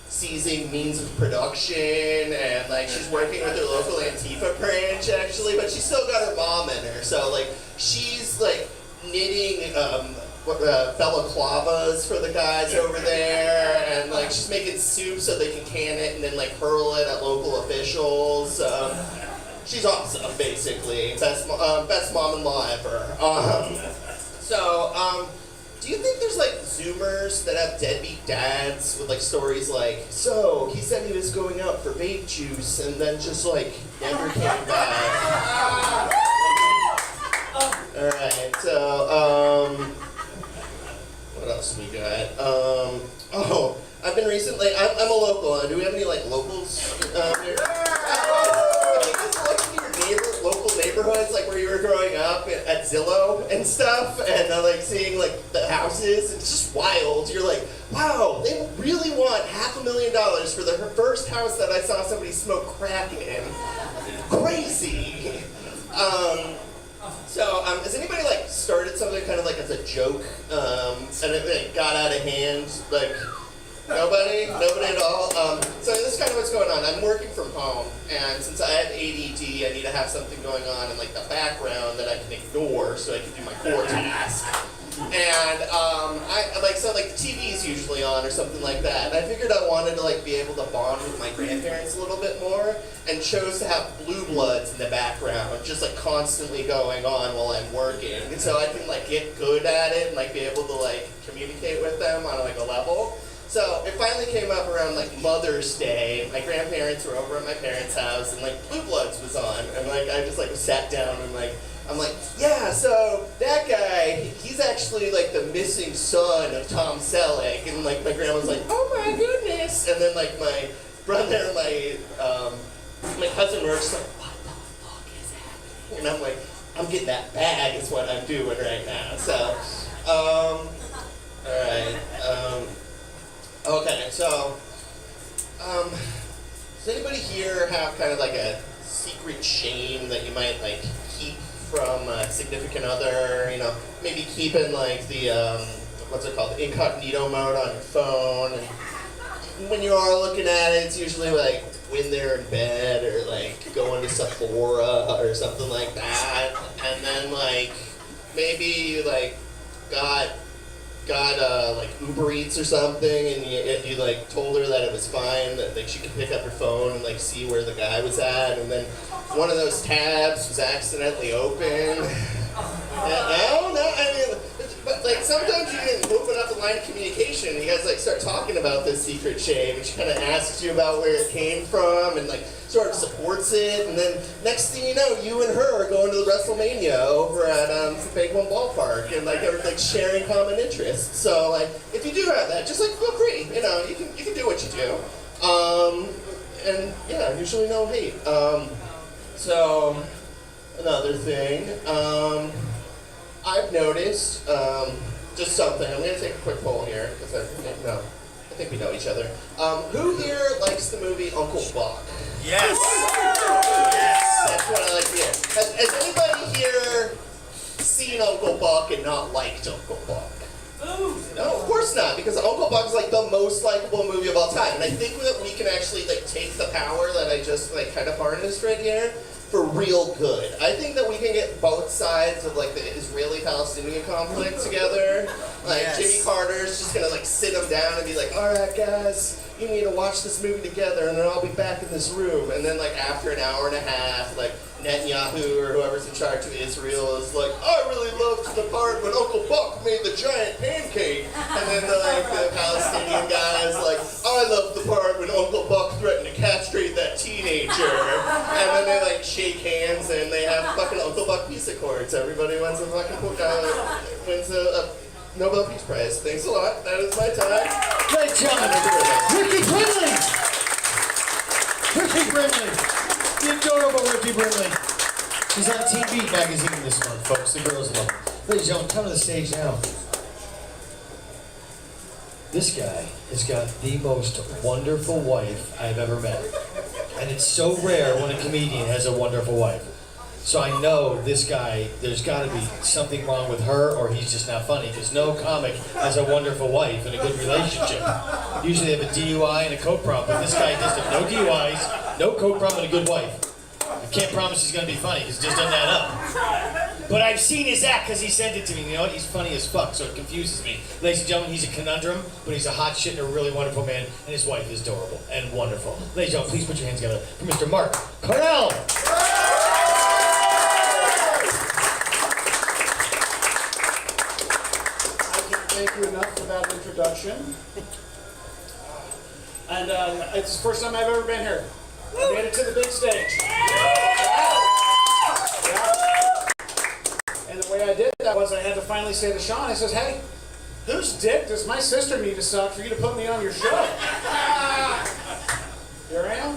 seizing means of production, and like she's working with her local Antifa branch actually, but she's still got her mom in her. So like she's like knitting balaclavas for the guys over there, and like she's making soup so they can can it and then like hurl it at local officials. She's awesome, basically. Best mom-in-law ever. Do you think there's like Zoomers that have deadbeat dads with like stories like, so he said he was going out for vape juice and then just like never came back? Alright, so what else we that? I've been recently. I'm a local. Do we have any like locals here? Have you guys looked at your local neighborhoods, like where you were growing up at Zillow and stuff, and like seeing like the houses? It's just wild. You're like, wow, they really want $500,000 for the first house that I saw somebody smoke crack in. Crazy. Has anybody like started something kind of like as a joke, and it like, got out of hand? Like, nobody at all. So this is kind of what's going on. I'm working from home, and since I have ADD, I need to have something going on in like the background that I can ignore so I can do my core task. And the TV's usually on or something like that. And I figured I wanted to like be able to bond with my grandparents a little bit more, and chose to have Blue Bloods in the background, just like constantly going on while I'm working. And so I can like get good at it and like be able to like communicate with them on like a level. So it finally came up around like Mother's Day. My grandparents were over at my parents' house, and like Blue Bloods was on, and like I just like sat down and like I'm like, yeah, so that guy, he's actually like the missing son of Tom Selleck, and like my grandma's like, oh my goodness, and then like my brother and my cousin were just like, what the fuck is happening? And I'm like, I'm getting that bag is what I'm doing right now. So, all right. Okay, so, does anybody here have kind of like a secret shame that you might like keep from a significant other? You know, maybe keeping like the, what's it called, the incognito mode on your phone, and when you are looking at it, it's usually like when they're in bed or like going to Sephora or something like that, and then like maybe you like got like Uber Eats or something, and you like told her that it was fine, that like she could pick up her phone and like see where the guy was at, and then one of those tabs was accidentally open. No, I mean, but like sometimes you can open up the line of communication and you guys like start talking about this secret shame, and she kind of asks you about where it came from and like sort of supports it, and then next thing you know, you and her are going to the WrestleMania over at Big One Ballpark, and like are like sharing common interests. So like if you do have that, just like feel free, you know, you can do what you do, and yeah, usually no hate. So another thing, I've noticed just something. I'm gonna take a quick poll here because I think we know each other. Who here likes the movie Uncle Buck? Yes. That's what I like to hear. Has anybody here seen Uncle Buck and not liked Uncle Buck? No, of course not, because Uncle Buck is like the most likable movie of all time, and I think that we can actually like take the power that I just like kind of harnessed right here for real good. I think that we can get both sides of like the Israeli-Palestinian conflict together. Like yes. Jimmy Carter's just gonna like sit them down and be like, all right guys, you need to watch this movie together, and then I'll be back in this room. And then like after an hour and a half, like Netanyahu or whoever's in charge of Israel is like, I really loved the part when Uncle Buck made the giant pancake. And then the Palestinian guy is like, I love the part when Uncle Buck threatened to castrate that teenager. And then they like shake hands and they have fucking Uncle Buck peace accords. Everybody wins a fucking wins a Nobel Peace Prize. Thanks a lot. That is my time. Great job, Ricky Brimley. Ricky Brimley. The adorable Ricky Brimley. She's on TV magazine this month, folks. The girls love her. Ladies and gentlemen, come to the stage now. This guy has got the most wonderful wife I've ever met. And it's so rare when a comedian has a wonderful wife. So I know this guy, there's got to be something wrong with her, or he's just not funny, because no comic has a wonderful wife and a good relationship. Usually they have a DUI and a coke problem, but this guy does have no DUIs, no coke problem, and a good wife. I can't promise he's going to be funny, because it just doesn't add up. But I've seen his act, because he sent it to me. You know what? He's funny as fuck, so it confuses me. Ladies and gentlemen, he's a conundrum, but he's a hot shit and a really wonderful man, and his wife is adorable and wonderful. Ladies and gentlemen, please put your hands together for Mr. Mark Cornall. Thank you enough for that introduction. And it's the first time I've ever been here. I made it to the big stage. Yeah. And the way I did that was I had to finally say to Sean, I says, hey, Whose dick does my sister need to suck for you to put me on your show? Here I am.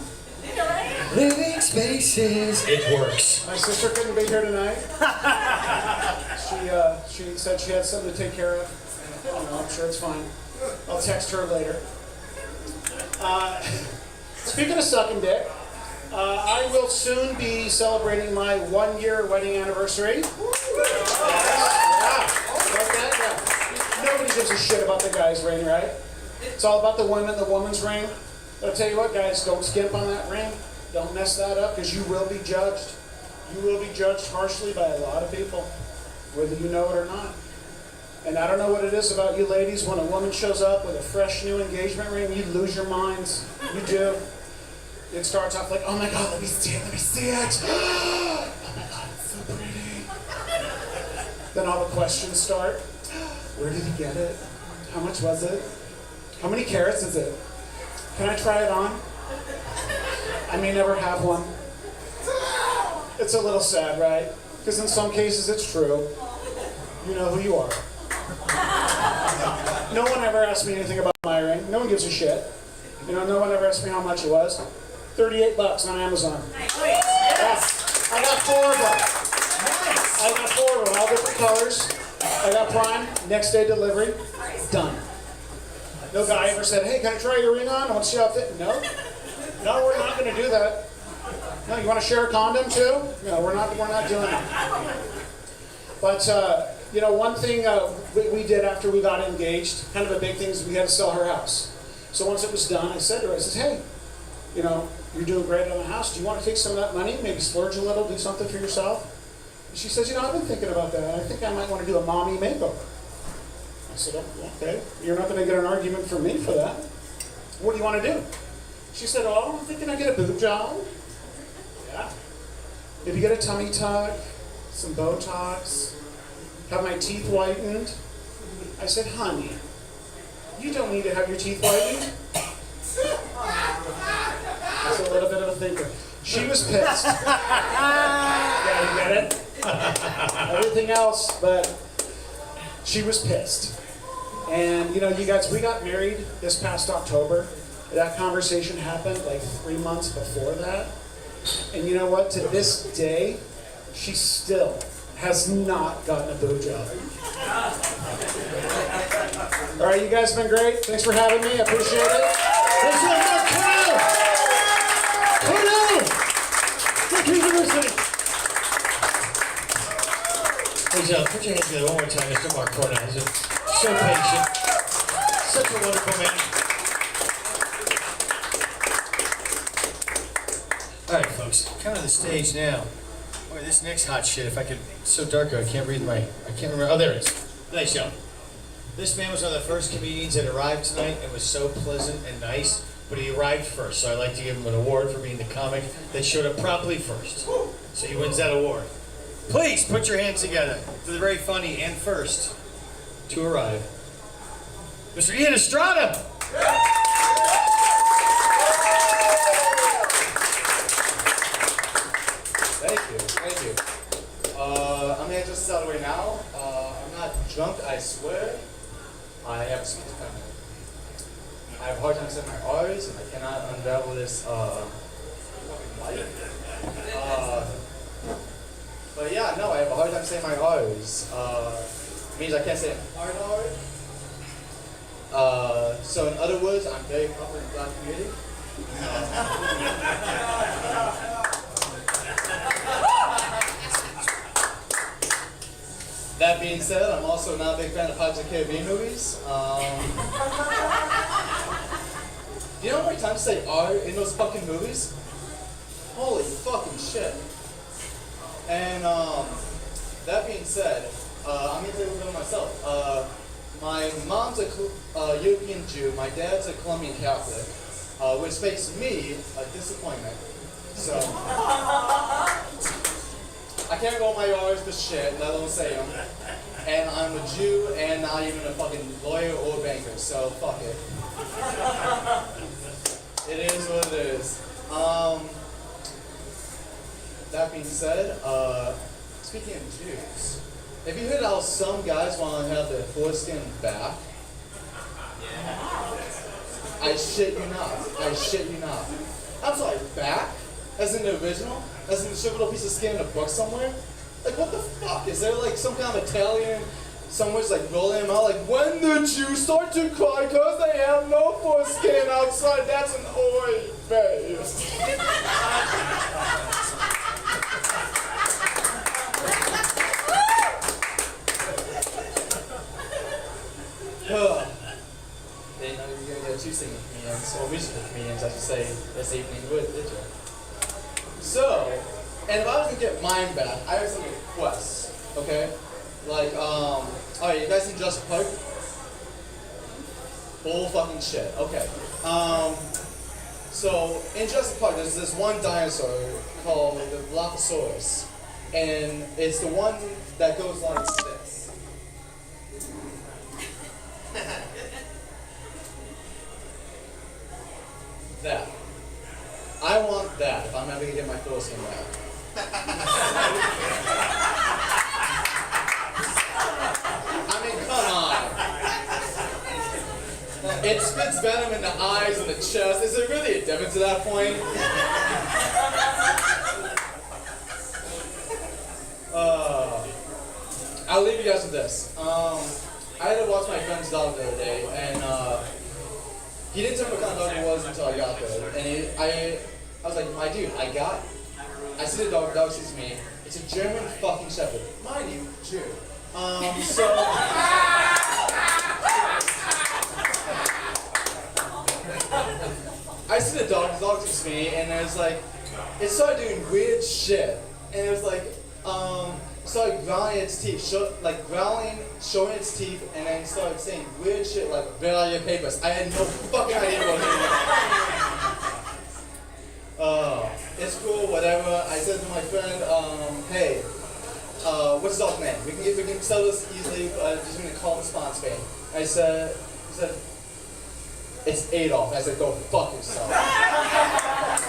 Living spaces. It works. My sister couldn't be here tonight. She said she had something to take care of. I don't know, I'm sure it's fine. I'll text her later. Speaking of sucking dick, I will soon be celebrating my 1-year wedding anniversary. Nobody gives a shit about the guy's ring, right? It's all about the woman's ring. But I'll tell you what, guys, don't skimp on that ring. Don't mess that up, because you will be judged. You will be judged harshly by a lot of people, whether you know it or not. And I don't know what it is about you ladies, when a woman shows up with a fresh new engagement ring, you lose your minds. You do. It starts off like, oh my God, let me see it, let me see it. Oh my God, it's so pretty. Then all the questions start. Where did he get it? How much was it? How many carats is it? Can I try it on? I may never have one. It's a little sad, right? Because in some cases it's true. You know who you are. No one ever asked me anything about my ring. No one gives a shit. You know, no one ever asked me how much it was. $38 on Amazon. Yes. I got 4 of them. I got 4 of them, all different colors. I got Prime, next day delivery, done. No guy ever said, hey, can I try your ring on? I want to see how it fit. No. No, we're not going to do that. No, you want to share a condom too? No, we're not doing that. But, you know, one thing we did after we got engaged, kind of a big thing, is we had to sell her house. So once it was done, I said to her, I said, hey, you know, you're doing great on the house. Do you want to take some of that money, maybe splurge a little, do something for yourself? And she says, you know, I've been thinking about that. I think I might want to do a mommy makeover. I said, oh, okay. You're not going to get an argument from me for that. What do you want to do? She said, oh, I'm thinking I get a boob job. Yeah. Maybe get a tummy tuck, some Botox, have my teeth whitened. I said, honey, you don't need to have your teeth whitened. That's a little bit of a thinker. She was pissed. Yeah, you get it? Everything else, but she was pissed. And, you know, you guys, we got married this past October. That conversation happened like 3 months before that. And you know what? To this day, she still has not gotten a boob job. All right, you guys have been great. Thanks for having me. I appreciate it. Let's have more Cornall! Cornall! University. Hey, Joe, put your hands together one more time, Mr. Mark Cornall. He's so patient. Such a wonderful man. All right, folks, come to the stage now. Boy, this next hot shit, if I could, it's so dark I can't read I can't remember. Oh, there it is. Nice show. This man was one of the first comedians that arrived tonight and was so pleasant and nice, but he arrived first, so I'd like to give him an award for being the comic that showed up promptly first. So he wins that award. Please put your hands together for the very funny and first to arrive, Mr. Ian Estrada. Thank you. I'm here just out of the way now. I'm not drunk, I swear. I have a speech impediment. I have a hard time saying my R's, and I cannot unravel this light. But yeah, no, I have a hard time saying my R's. It means I can't say a hard R. So in other words, I'm very popular in the Black community. That being said, I'm also not a big fan of Pirates of the Caribbean movies. You know how many times they are in those fucking movies? Holy fucking shit. And that being said, I'm gonna tell you a little bit myself. My mom's a European Jew, my dad's a Colombian Catholic, which makes me a disappointment. So I can't roll my R's for shit, let alone say them. And I'm a Jew and not even a fucking lawyer or banker, so fuck it. It is what it is. That being said, speaking of dudes, have you heard how some guys want to have their foreskin back? I shit you not. I shit you not. I'm sorry, back? As in the original? As in the shriveled little piece of skin in a book somewhere? Like, what the fuck? Is there like some kind of Italian somewhere's like rolling them out? Like, when the Jews start to cry because they have no foreskin outside, that's an oy vey. Didn't know you were gonna get two singing comedians, or musical comedians, I should say, this evening, did you? So, and if I was gonna get mine back, I have some requests, okay? Like, alright, you guys seen Jurassic Park? Bull fucking shit, okay. So, in Jurassic Park, there's this one dinosaur called the Dilophosaurus, and it's the one that goes like this. That. I want that if I'm ever gonna get my foreskin back. I mean, come on. It spits venom in the eyes and the chest. Is it really a demon to that point? I'll leave you guys with this. I had to watch my friend's dog the other day, and he didn't tell me what kind of dog it was until I got there. And I was like, my dude, I see the dog sees me. It's a German fucking shepherd. Mind you, Jew. So I see the dog sees me, and it started doing weird shit. And it was like, started growling its teeth, showing its teeth, and then started saying weird shit like, "Where are your papers?" I had no fucking idea what it was. It's cool, whatever. I said to my friend, hey, what's the dog's name? We can sell this easily, but I'm just gonna call him Spawn Spain. He said, it's Adolf. I said, go fuck yourself.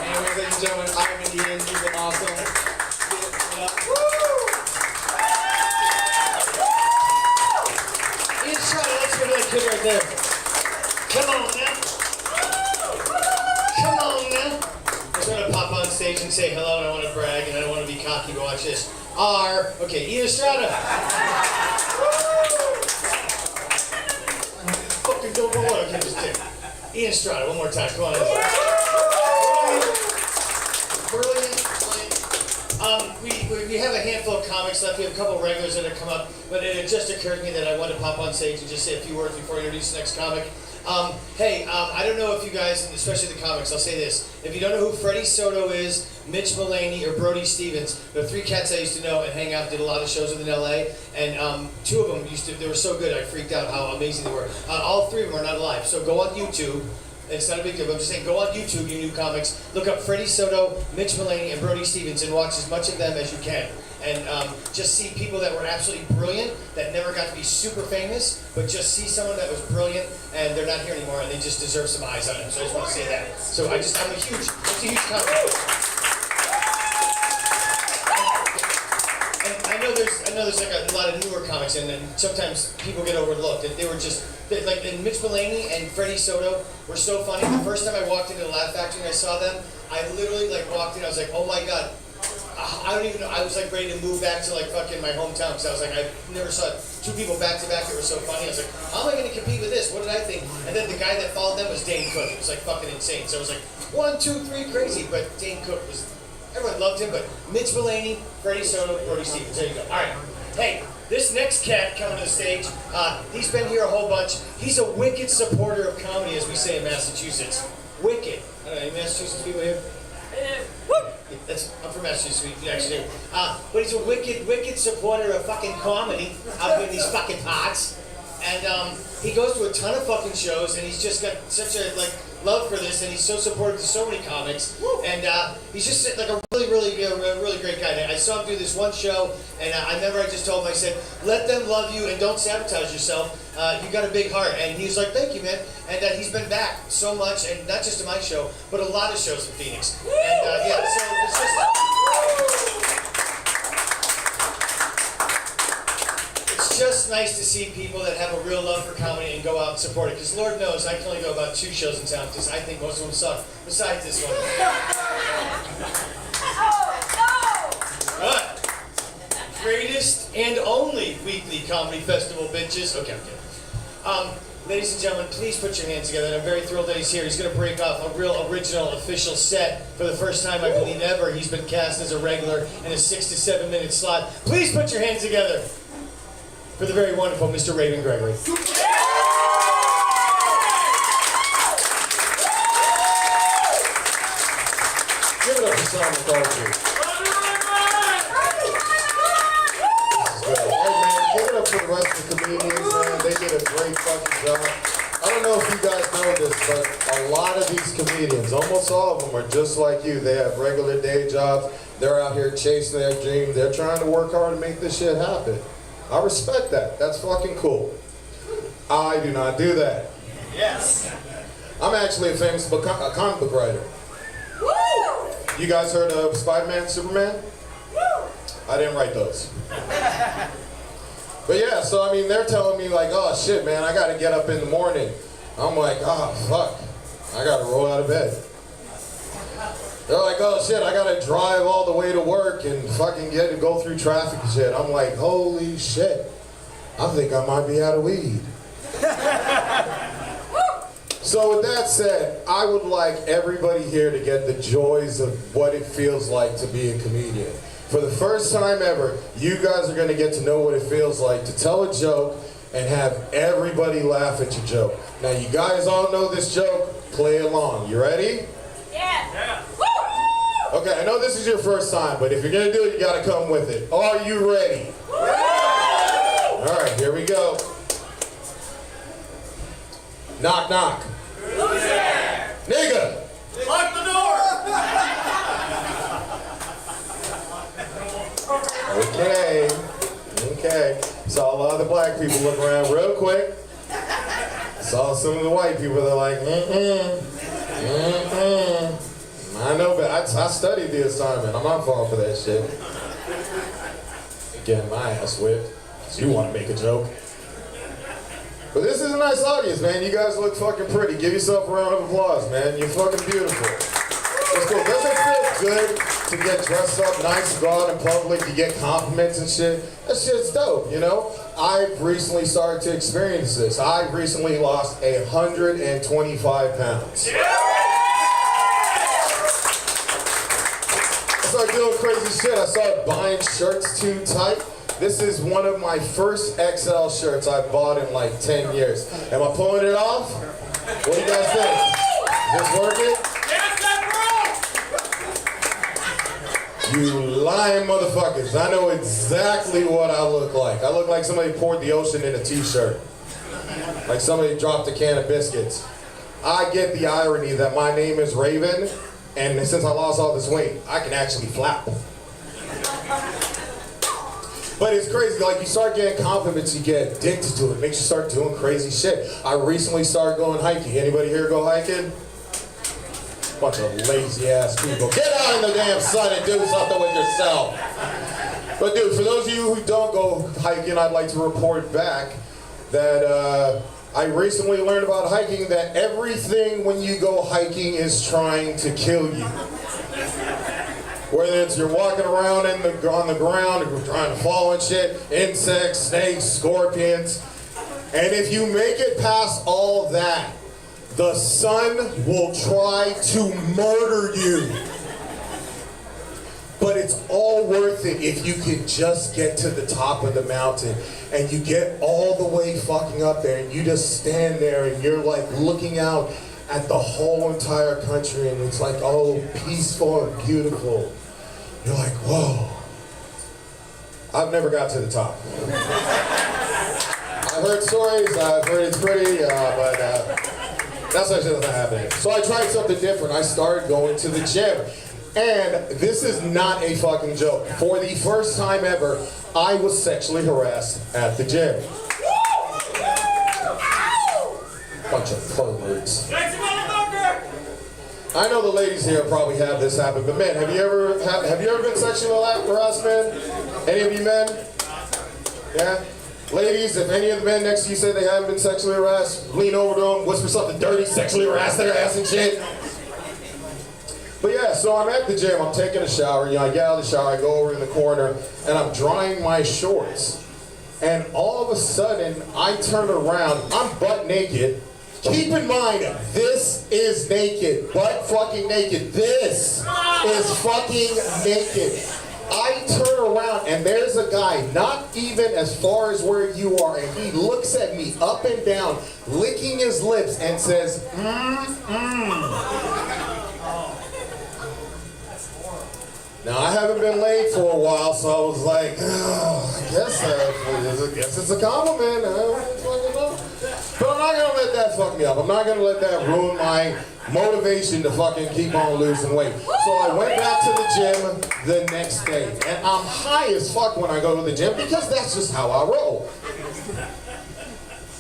Anyways, ladies and gentlemen, I'm Indian, you've been awesome. Let's give it a kid right there. Come on now. Come on now. I just want to pop on stage and say hello, and I want to brag, and I don't want to be cocky, but watch this. Okay, Estrada. Fucking don't go on. Okay, just kidding. Estrada, one more time. Come on. Brilliant. We have a handful of comics left. We have a couple of regulars that have come up, but it just occurred to me that I wanted to pop on stage and just say a few words before I introduce the next comic. I don't know if you guys, and especially the comics, I'll say this. If you don't know who Freddie Soto is, Mitch Mulaney, or Briody Stevens, there are three cats I used to know and hang out, did a lot of shows with in LA, and two of them they were so good I freaked out how amazing they were. All three of them are not alive, so go on YouTube. It's not a big deal, but I'm just saying, go on YouTube, you new comics, look up Freddie Soto, Mitch Mulaney, and Briody Stevens, and watch as much of them as you can. And just see people that were absolutely brilliant, that never got to be super famous, but just see someone that was brilliant, and they're not here anymore, and they just deserve some eyes on them. So I just want to say that. So I'm a huge comic. And I know there's like a lot of newer comics, and sometimes people get overlooked. And they were just, and Mitch Mulaney and Freddie Soto were so funny. The first time I walked into the Laugh Factory and I saw them, I literally walked in, I was like, oh my God. I don't even know, I was ready to move back to fucking my hometown, because I was I never saw two people back to back that were so funny. I was like, how am I going to compete with this? What did I think? And then the guy that followed them was Dane Cook. It was fucking insane. So it was 1, 2, 3, crazy. But Dane Cook everyone loved him, but Mitch Mulaney, Freddie Soto, Briody Stevens. There you go. All right. Hey, this next cat coming to the stage, he's been here a whole bunch. He's a wicked supporter of comedy, as we say in Massachusetts. Wicked. I don't know, any Massachusetts people here? I'm from Massachusetts, we actually do. But he's a wicked supporter of fucking comedy out here in these fucking parts. And he goes to a ton of fucking shows, and he's just got such a love for this, and he's so supportive to so many comics. And he's just a really great guy. And I saw him do this one show, and I remember I just told him, I said, let them love you and don't sabotage yourself. You got a big heart. And he was like, thank you, man. And he's been back so much, and not just to my show, but a lot of shows in Phoenix. And so it's just... It's just nice to see people that have a real love for comedy and go out and support it. Because Lord knows I can only go about 2 shows in town because I think most of them suck. Besides this one. But greatest and only weekly comedy festival, bitches. Okay, I'm kidding. Ladies and gentlemen, please put your hands together. And I'm very thrilled that he's here. He's going to break off a real original official set for the first time, I believe, ever. He's been cast as a regular in a 6 to 7 minute slot. Please put your hands together for the very wonderful Mr. Raven Gregory. Give it up for Sean McCarthy. Hey man, give it up for the rest of the comedians, man. They did a great fucking job. I don't know if you guys know this, but a lot of these comedians, almost all of them, are just like you. They have regular day jobs. They're out here chasing their dream. They're trying to work hard to make this shit happen. I respect that. That's fucking cool. I do not do that. Yes. I'm actually a famous comic book writer. Woo! You guys heard of Spider-Man, Superman? Woo! I didn't write those. But yeah, so I mean, they're telling me like, oh shit, man, I gotta get up in the morning. I'm like, oh fuck, I gotta roll out of bed. They're like, oh shit, I gotta drive all the way to work and fucking get to go through traffic and shit. I'm like, holy shit, I think I might be out of weed. So with that said, I would like everybody here to get the joys of what it feels like to be a comedian. For the first time ever, you guys are going to get to know what it feels like to tell a joke and have everybody laugh at your joke. Now you guys all know this joke, play along. You ready? Yeah. Woo! Okay, I know this is your first time, but if you're going to do it, you got to come with it. Are you ready? All right, here we go. Knock, knock. Who's there? Nigga. Lock the door! Okay. Okay. Saw a lot of the black people look around real quick. Saw some of the white people, they're like, I know, but I studied the assignment. I'm not falling for that shit. Getting my ass whipped. Because you want to make a joke. But this is a nice audience, man. You guys look fucking pretty. Give yourself a round of applause, man. You're fucking beautiful. It's cool. Doesn't it feel good to get dressed up nice, to go out in public, to get compliments and shit? That shit's dope, you know? I've recently started to experience this. I recently lost 125 pounds. I started doing crazy shit. I started buying shirts too tight. This is one of my first XL shirts I've bought in like 10 years. Am I pulling it off? What do you guys think? Is this working? You lying motherfuckers. I know exactly what I look like. I look like somebody poured the ocean in a t-shirt. Like somebody dropped a can of biscuits. I get the irony that my name is Raven, and since I lost all this weight, I can actually flap. But it's crazy, like you start getting compliments, you get addicted to it. It makes you start doing crazy shit. I recently started going hiking. Anybody here go hiking? Bunch of lazy ass people. Get out in the damn sun and do something with yourself. But dude, for those of you who don't go hiking, I'd like to report back that I recently learned about hiking that everything when you go hiking is trying to kill you. Whether it's you're walking around on the ground and you're trying to fall and shit, insects, snakes, scorpions. And if you make it past all that, the sun will try to murder you. But it's all worth it if you can just get to the top of the mountain and you get all the way fucking up there and you just stand there and you're like looking out at the whole entire country and it's like, oh, peaceful and beautiful. You're like, whoa. I've never got to the top. I've heard stories, I've heard it's pretty, but that's actually not happening. So I tried something different. I started going to the gym. And this is not a fucking joke. For the first time ever, I was sexually harassed at the gym. Bunch of perverts. I know the ladies here probably have this happen, but men, have you ever been sexually harassed, man? Any of you men? Yeah? Ladies, if any of the men next to you say they haven't been sexually harassed, lean over to them, whisper something dirty, sexually harass their ass and shit. But yeah, so I'm at the gym, I'm taking a shower, you know, I get out of the shower, I go over in the corner, and I'm drying my shorts. And all of a sudden, I turn around, I'm butt naked. Keep in mind, this is naked, butt fucking naked. This is fucking naked. I turn around and there's a guy not even as far as where you are, and he looks at me up and down, licking his lips and says, Now I haven't been laid for a while, so I was like, oh, I guess it's a compliment. I don't fucking know. But I'm not gonna let that fuck me up. I'm not gonna let that ruin my motivation to fucking keep on losing weight. So I went back to the gym the next day. And I'm high as fuck when I go to the gym because that's just how I roll.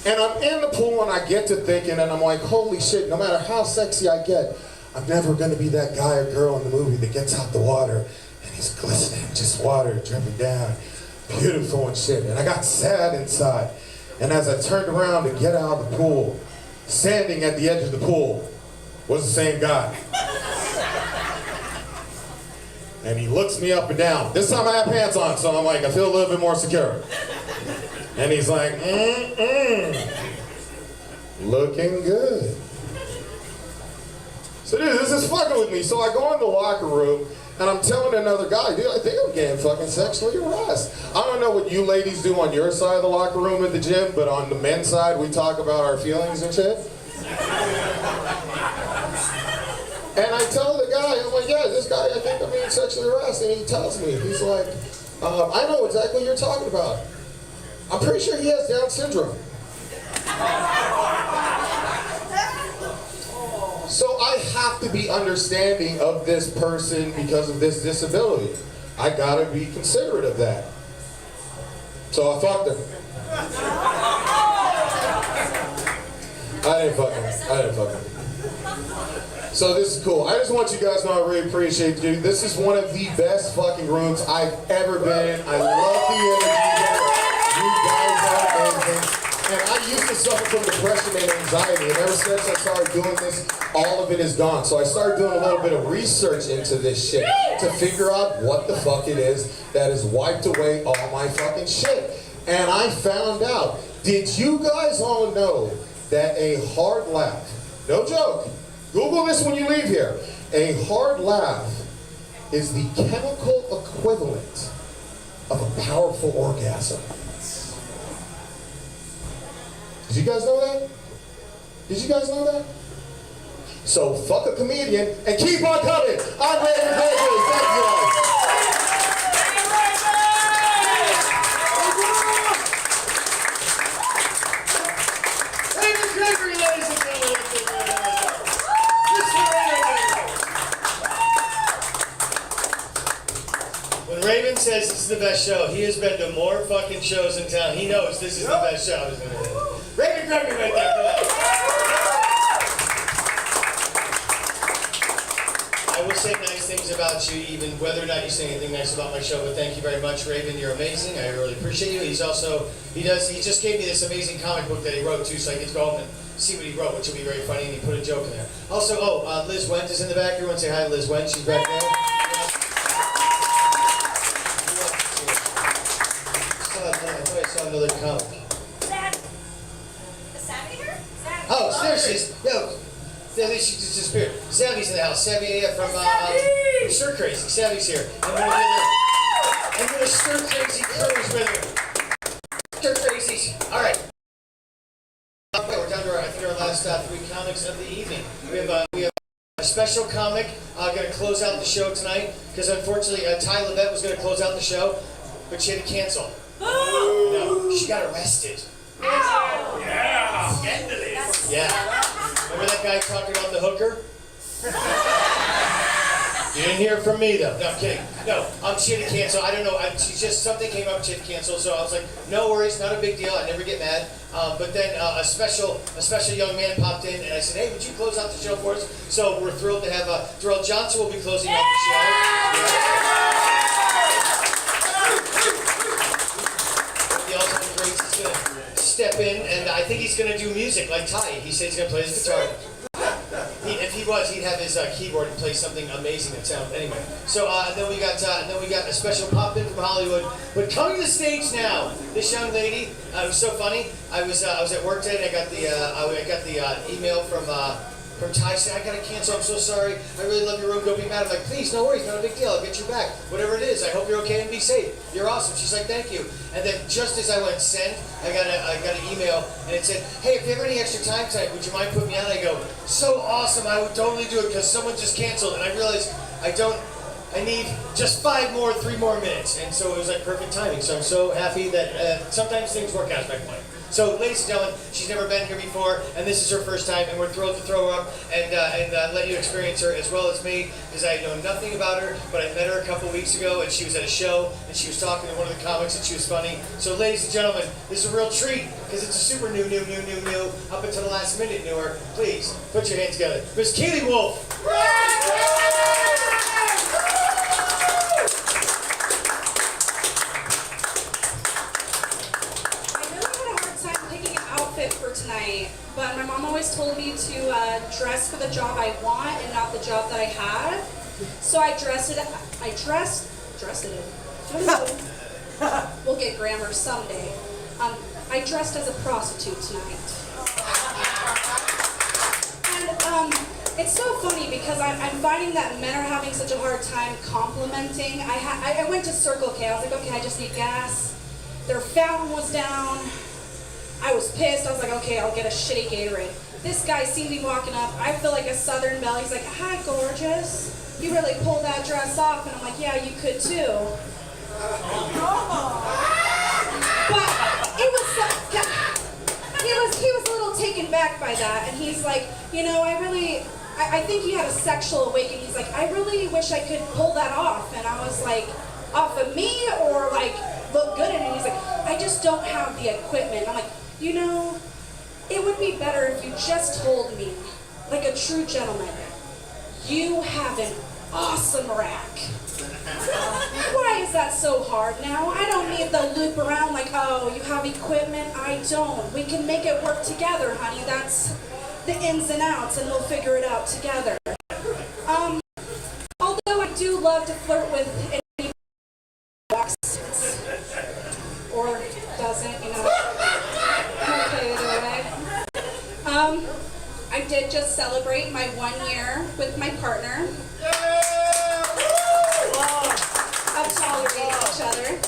And I'm in the pool and I get to thinking and I'm like, holy shit, no matter how sexy I get, I'm never gonna be that guy or girl in the movie that gets out the water and he's glistening, just water dripping down, beautiful and shit. And I got sad inside. And as I turned around to get out of the pool, standing at the edge of the pool was the same guy. And he looks me up and down. This time I have pants on, so I'm like, I feel a little bit more secure. And he's like, looking good. So dude, this is fucking with me. So I go in the locker room and I'm telling another guy, dude, I think I'm getting fucking sexually harassed. I don't know what you ladies do on your side of the locker room at the gym, but on the men's side, we talk about our feelings and shit. And I tell the guy, I'm like, yeah, this guy, I think I'm being sexually harassed. And he tells me, he's like, I know exactly what you're talking about. I'm pretty sure he has Down syndrome. So I have to be understanding of this person because of this disability. I gotta be considerate of that. So I fucked him. I didn't fuck him. So this is cool. I just want you guys to know I really appreciate you. This is one of the best fucking rooms I've ever been in. I love the energy. You guys are amazing. And I used to suffer from depression and anxiety, and ever since I started doing this, all of it is gone. So I started doing a little bit of research into this shit to figure out what the fuck it is that has wiped away all my fucking shit. And I found out, did you guys all know that a hard laugh, no joke, Google this when you leave here, a hard laugh is the chemical equivalent of a powerful orgasm. Did you guys know that? Did you guys know that? So fuck a comedian and keep on coming. I'm Raven Gregory. Thank you guys. Raven Gregory, ladies and gentlemen. When Raven says this is the best show, he has been to more fucking shows in town. He knows this is the best show. Raven Gregory right there. I will say nice things about you, even whether or not you say anything nice about my show, but thank you very much, Raven. You're amazing. I really appreciate you. He just gave me this amazing comic book that he wrote too, so I get to go home and see what he wrote, which will be very funny, and he put a joke in there. Also, Liz Wendt is in the back. Everyone say hi to Liz Wendt. She's back there. I thought I saw another comic. Oh, there she is. Yo, she just disappeared. Savvy's in the house. Savvy from Stir Crazy. Savvy's here. And we're Stir Crazy cruise with her. Stir Crazies. All right. Okay, we're down to our last 3 comics of the evening. We have a special comic going to close out the show tonight because unfortunately Ty Levette was going to close out the show, but she had to cancel. No, she got arrested. Ow! Yeah, scandalous. Yeah. Remember that guy talking about the hooker? You didn't hear from me though. No, I'm kidding. No, she had to cancel. I don't know. Something came up. She had to cancel. So I was like, no worries, not a big deal. I never get mad. But then a special young man popped in, and I said, hey, would you close out the show for us? So we're thrilled to have Darrell Johnson will be closing out the show. We all-time greats. He's gonna step in, and I think he's gonna do music like Ty. He said he's gonna play his guitar. If he was, he'd have his keyboard and play something amazing that sound. Anyway, so then we got a special pop-in from Hollywood. But coming to the stage now, this young lady. It was so funny. I was at work today, and I got the email from Ty saying, I gotta cancel, I'm so sorry. I really love your room, don't be mad. I'm like, please, no worries, not a big deal, I'll get you back. Whatever it is, I hope you're okay and be safe. You're awesome. She's like, thank you. And then just as I went send, I got an email, and it said, hey, if you have any extra time tonight, would you mind putting me on? I go, so awesome, I would totally do it because someone just canceled. And I realized I need just 3 more minutes. And so it was like perfect timing. So I'm so happy that sometimes things work out that way. So, ladies and gentlemen, she's never been here before, and this is her first time, and we're thrilled to throw her up and let you experience her as well as me, because I know nothing about her, but I met her a couple weeks ago, and she was at a show, and she was talking to one of the comics, and she was funny. So, ladies and gentlemen, this is a real treat, because it's a super new, up until the last minute newer. Please, put your hands together. Miss Keely Wolf. For tonight, but my mom always told me to dress for the job I want and not the job that I have. So I dressed it. We'll get grammar someday. I dressed as a prostitute tonight, and it's so funny because I'm finding that men are having such a hard time complimenting. I went to Circle K. I was like, okay, I just need gas. Their fountain was down. I was pissed. I was like, okay, I'll get a shitty Gatorade. This guy seen me walking up. I feel like a Southern belle. He's like, hi, gorgeous. You really pulled that dress off. And I'm like, yeah, you could too. But he was a little taken back by that. And he's like, you know, I think he had a sexual awakening. He's like, I really wish I could pull that off. And I was like, off of me or like look good in it? And he's like, I just don't have the equipment. I'm like, you know, it would be better if you just told me, like a true gentleman, you have an awesome rack. Why is that so hard now? I don't need the loop around like, oh, you have equipment? I don't. We can make it work together, honey. That's the ins and outs, and we'll figure it out together. Although I do love to flirt with any or doesn't, you know. Okay, either way. I did just celebrate my 1 year with my partner of tolerating each other.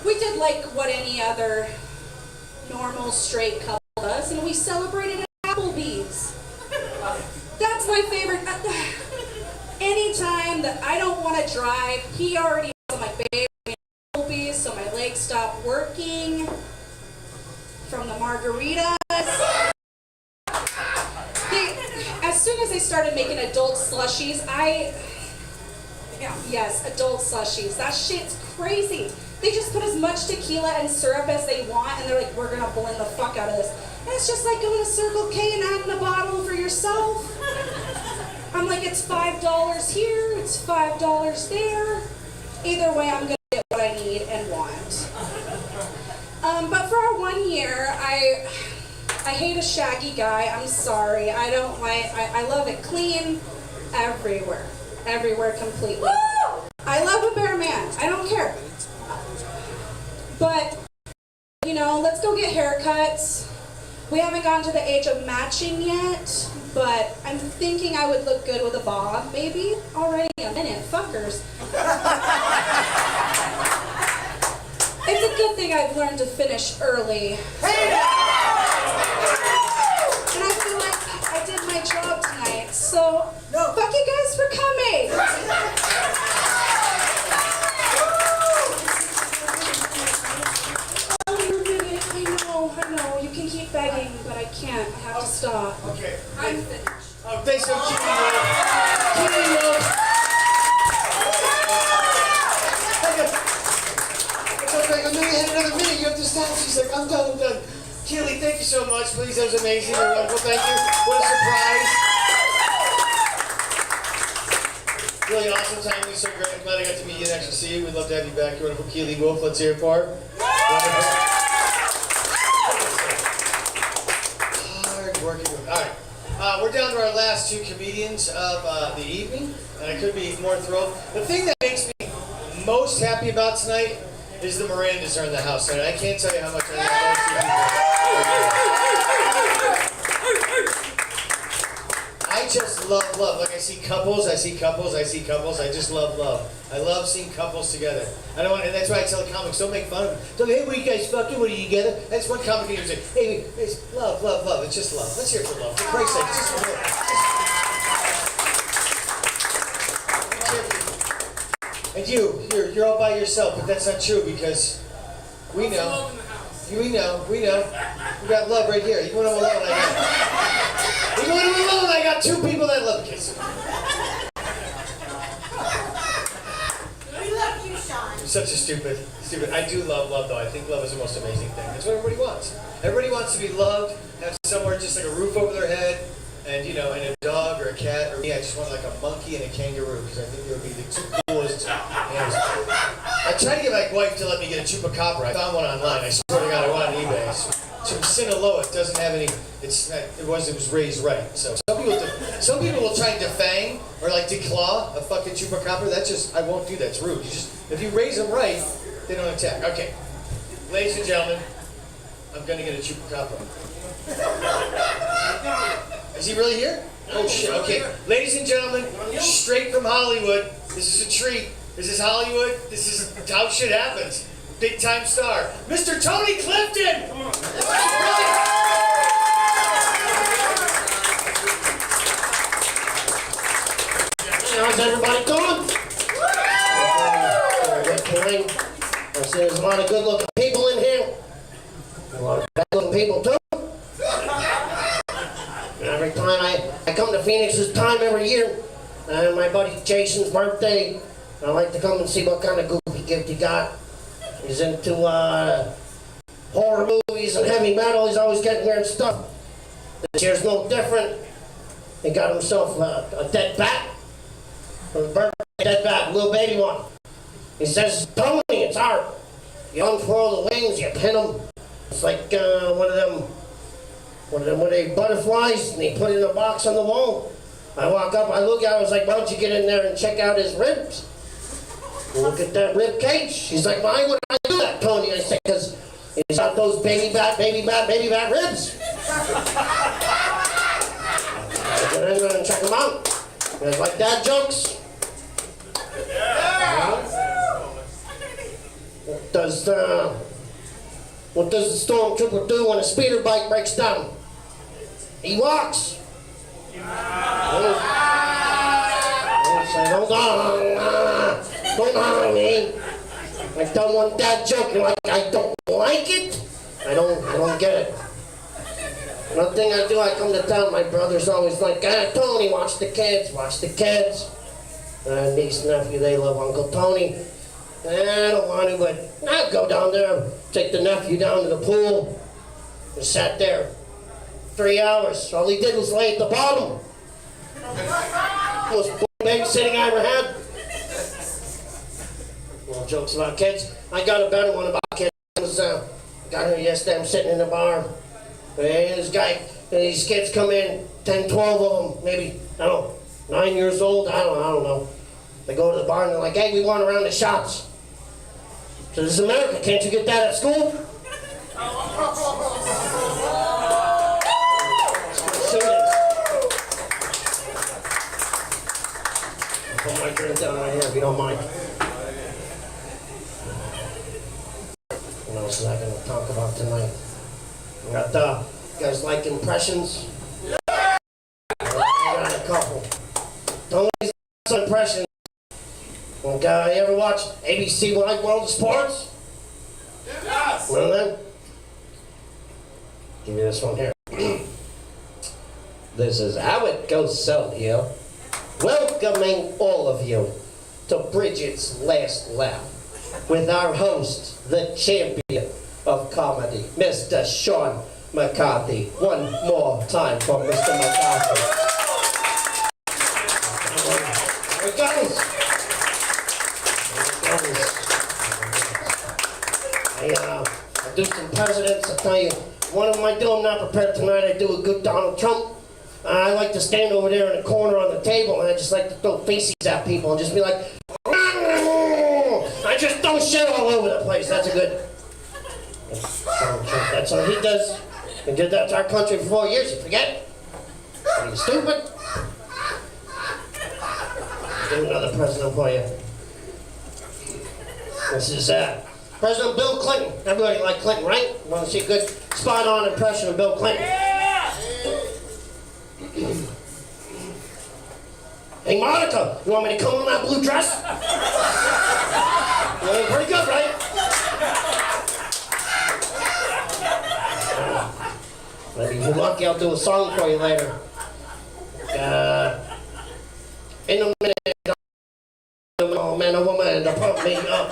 We did like what any other normal straight couple does, and we celebrated at Applebee's. That's my favorite. Anytime that I don't want to drive, he already has my baby Applebee's, so my legs stop working from the margaritas. As soon as they started making adult slushies, yes, adult slushies. That shit's crazy. They just put as much tequila and syrup as they want, and they're like, we're gonna blend the fuck out of this. And it's just like going to Circle K and adding a bottle for yourself. I'm like, it's $5 here, it's $5 there. Either way, I'm gonna get what I need and want. But for our 1 year, I hate a shaggy guy. I'm sorry. I don't like. I love it clean, everywhere completely. I love a bare man. I don't care. But you know, let's go get haircuts. We haven't gotten to the age of matching yet, but I'm thinking I would look good with a bob, maybe. Already a minute, fuckers. It's a good thing I've learned to finish early. And I feel like I did my job tonight, so fuck you guys for coming. I know, you can keep begging, but I can't. I have to stop. Okay. I'm finished. Oh, thanks for keeping you. It's okay, I knew you had another minute. You have to stop. She's like, I'm done. Keely, thank you so much. Please, that was amazing. Wonderful. Thank you. What a surprise. Really awesome time. It's so great. I'm glad I got to meet you and actually see you. We'd love to have you back. You're wonderful. Keely Wolf, let's hear it for her. Hard working. All right. We're down to our last two comedians of the evening, and I couldn't be more thrilled. The thing that makes me most happy about tonight is the Mirandas are in the house tonight. I can't tell you how much I love those two people. I just love love. Like I see couples, I see couples, I see couples. I just love love. I love seeing couples together. I don't want, and that's why I tell the comics, don't make fun of them. Don't go, hey, what are you guys fucking? What are you together? That's one comic who say, hey, it's love, love, love. It's just love. Let's hear it for love. For Christ's sake, it's just love. And you're all by yourself, but that's not true because we know. We know. We got love right here. You want them alone? You want them alone? I got two people that love kids. We love you, Sean. I'm such a stupid. I do love love though. I think love is the most amazing thing. That's what everybody wants. Everybody wants to be loved, have somewhere just like a roof over their head, and and a dog or a cat. Or me, I just want like a monkey and a kangaroo because I think they would be the two coolest animals. I tried to get my wife to let me get a chupacabra. I found one online. I swear to God, I went on eBay. It's from Sinaloa. It doesn't have any. It was raised right. So some people will try and defang or like declaw a fucking chupacabra. That's just I won't do that. It's rude. If you raise them right, they don't attack. Okay, ladies and gentlemen, I'm gonna get a chupacabra. Is he really here? Oh shit. Okay, ladies and gentlemen, straight from Hollywood. This is a treat. This is Hollywood. This is how shit happens. Big time star, Mr. Tony Clifton. How's everybody doing? Good feeling. I see there's a lot of good-looking people in here. A lot of bad-looking people too. Every time I come to Phoenix this time every year, and my buddy Jason's birthday, I like to come and see what kind of goofy gift he got. He's into horror movies and heavy metal. He's always getting weird stuff. This year's no different. He got himself a dead bat. For his birthday, dead bat, little baby one. He says, Tony, it's art. You unfurl the wings, you pin them. It's like one of them with the butterflies, and he put it in a box on the wall. I walk up, I look at it, I was like, why don't you get in there and check out his ribs? Look at that rib cage. She's like, why would I do that, Tony? I said, because he's got those baby bat ribs. I get in there and check them out. There's like dad jokes. What does the stormtrooper do when a speeder bike breaks down? He walks. Don't harm me. I've done one dad joke and like I don't like it. I don't get it. Another thing I do, I come to town, my brother's always like, Tony, watch the kids. Niece and nephew, they love Uncle Tony. I don't want to, but I'll go down there, take the nephew down to the pool, and sat there 3 hours. All he did was lay at the bottom. Most babysitting I ever had. Little jokes about kids. I got a better one about kids. Got here yesterday, I'm sitting in the bar. And these kids come in, 10, 12 of them, maybe, I don't know, 9 years old, I don't know. They go to the bar and they're like, hey, we want around the shops. So this is America, can't you get that at school? Put my drink down right here if you don't mind. What else is I going to talk about tonight? We got you guys like impressions? I got a couple. Don't let some impressions. Okay, you ever watch ABC Wide World of Sports? Yes! Well then, give me this one here. This is how it goes south here. Welcoming all of you to Bridget's Last Laugh with our host, the champion of comedy, Mr. Sean McCarthy. One more time for Mr. McCarthy. Here it goes. I do some presidents. I'll tell you, one of them I do, I'm not prepared tonight. I do a good Donald Trump. I like to stand over there in the corner on the table, and I just like to throw feces at people and just be like, I just throw shit all over the place. That's a good Donald Trump. That's what he does. He did that to our country for 4 years. You forget? Are you stupid? Do another president for you. This is President Bill Clinton. Everybody like Clinton, right? Want to see a good spot-on impression of Bill Clinton? Hey, Monica, you want me to come in that blue dress? Well, pretty good, right? Maybe if you're lucky, I'll do a song for you later. In a minute, oh man, a woman to pump me up.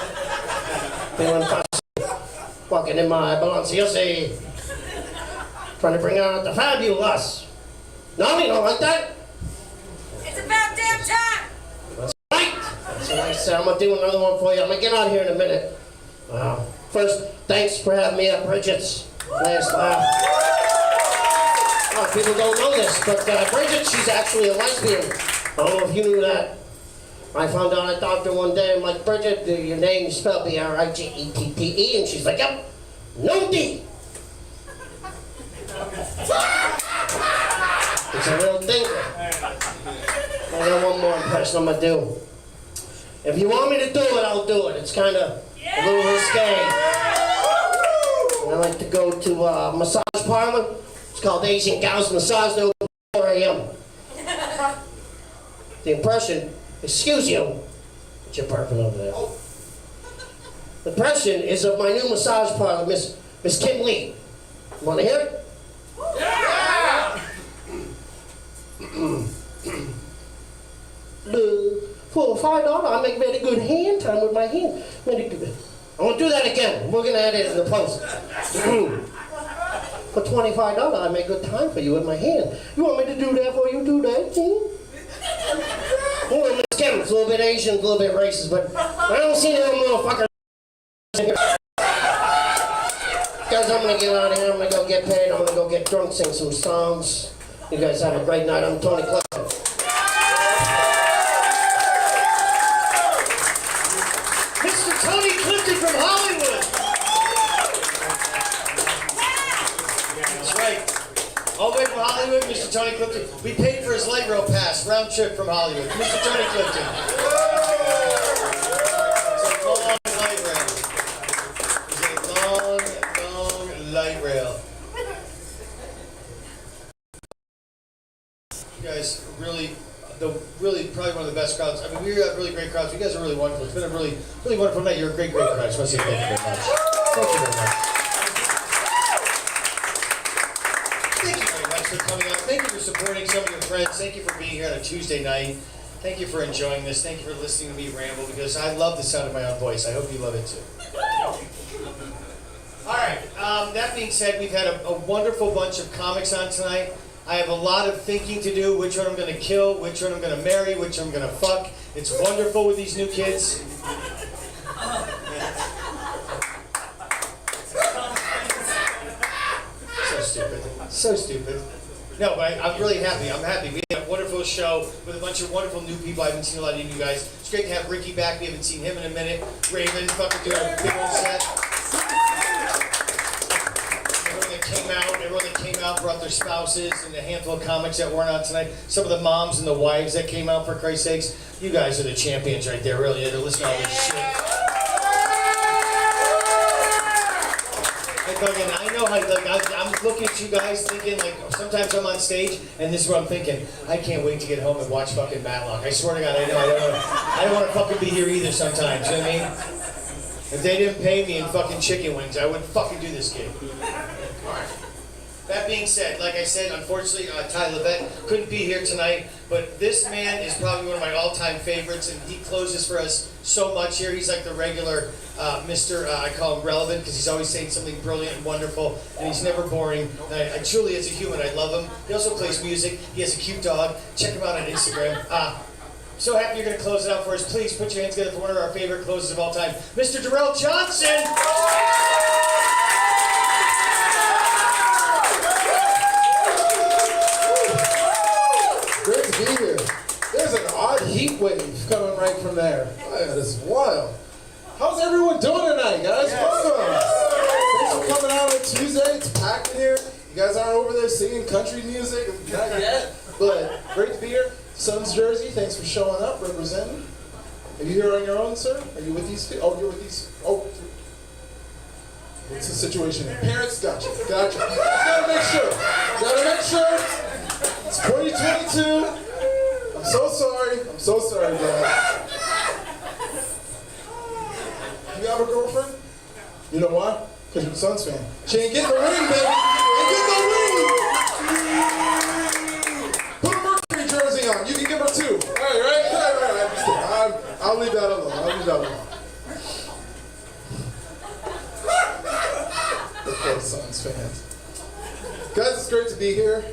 Feeling fussy, walking in my Balenciaga, trying to bring out the fabulous. No, you don't like that? It's about damn time! That's right. That's what I said. I'm gonna do another one for you. I'm gonna get out here in a minute. First, thanks for having me at Bridget's last laugh. A lot of people don't know this, but Bridget, she's actually a lesbian. I don't know if you knew that. I found out at doctor one day, I'm like, Bridget, your name is spelled B-R-I-G-E-T-T-E, and she's like, yep, no D. It's a real thing. I got one more impression I'm gonna do. If you want me to do it, I'll do it. It's kind of a little risque. And I like to go to a massage parlor. It's called Asian Gals Massage. They're open at 4 a.m. The impression, excuse you, but you're burping over there. The impression is of my new massage parlor, Miss Kim Lee. You want to hear it? Yeah! For $5, I make very good hand time with my hand. Very good. I'm gonna do that again. We're gonna add it in the post. For $25, I make good time for you with my hand. You want me to do that for you? Do that, Well, Miss Kim, it's a little bit Asian, a little bit racist, but I don't see them little fuckers. Guys, I'm gonna get out of here. I'm gonna go get paid. I'm gonna go get drunk, sing some songs. You guys have a great night. I'm Tony Clifton. Mr. Tony Clifton from Hollywood. That's right. All the way from Hollywood, Mr. Tony Clifton. We paid for his light rail pass, round trip from Hollywood. Mr. Tony Clifton. It's a long light rail. It's a long light rail. You guys really probably one of the best crowds. I mean, we have really great crowds. You guys are really wonderful. It's been a really wonderful night. You're a great crowd. I just want to say thank you very much. Thank you very much. Thank you very much for coming out. Thank you for supporting some of your friends. Thank you for being here on a Tuesday night. Thank you for enjoying this. Thank you for listening to me ramble, because I love the sound of my own voice. I hope you love it too. All right. That being said, we've had a wonderful bunch of comics on tonight. I have a lot of thinking to do, which one I'm going to kill, which one I'm going to marry, which one I'm going to fuck. It's wonderful with these new kids. So stupid. So stupid. No, but I'm really happy. I'm happy. We had a wonderful show with a bunch of wonderful new people. I haven't seen a lot of you guys. It's great to have Ricky back. We haven't seen him in a minute. Raven, fucking doing a big old set. Everyone that came out brought their spouses, and a handful of comics that weren't on tonight. Some of the moms and the wives that came out, for Christ's sakes. You guys are the champions right there, really. They're listening to all this shit. I know how, I'm looking at you guys thinking, like, sometimes I'm on stage, and this is what I'm thinking. I can't wait to get home and watch fucking Matlock. I swear to God, I don't want to fucking be here either sometimes, you know what I mean? If they didn't pay me in fucking chicken wings, I wouldn't fucking do this gig. Alright. That being said, like I said, unfortunately, Ty Levette couldn't be here tonight, but this man is probably one of my all-time favorites, and he closes for us so much here. He's like the regular Mr. I call him relevant, because he's always saying something brilliant and wonderful, and he's never boring. I truly, as a human, I love him. He also plays music. He has a cute dog. Check him out on Instagram. So happy you're going to close it out for us. Please put your hands together for one of our favorite closes of all time, Mr. Darrell Johnson! is wild. How's everyone doing tonight, guys? Welcome. Thanks for coming out on Tuesday. It's packed in here. You guys aren't over there singing country music, not yet, but great to be here. Sun's Jersey, thanks for showing up, representing. Are you here on your own, sir? Are you with these two? Oh, you're with these. Oh. What's the situation here? Parents, gotcha. Gotta make sure. It's 2022. I'm so sorry, Dad. You have a girlfriend? You know why? Because you're a Suns fan. She ain't getting the ring, baby. Ain't getting no ring. Put a Mercury jersey on. You can give her 2. All right. I'll leave that alone. Okay, Suns fans. Guys, it's great to be here.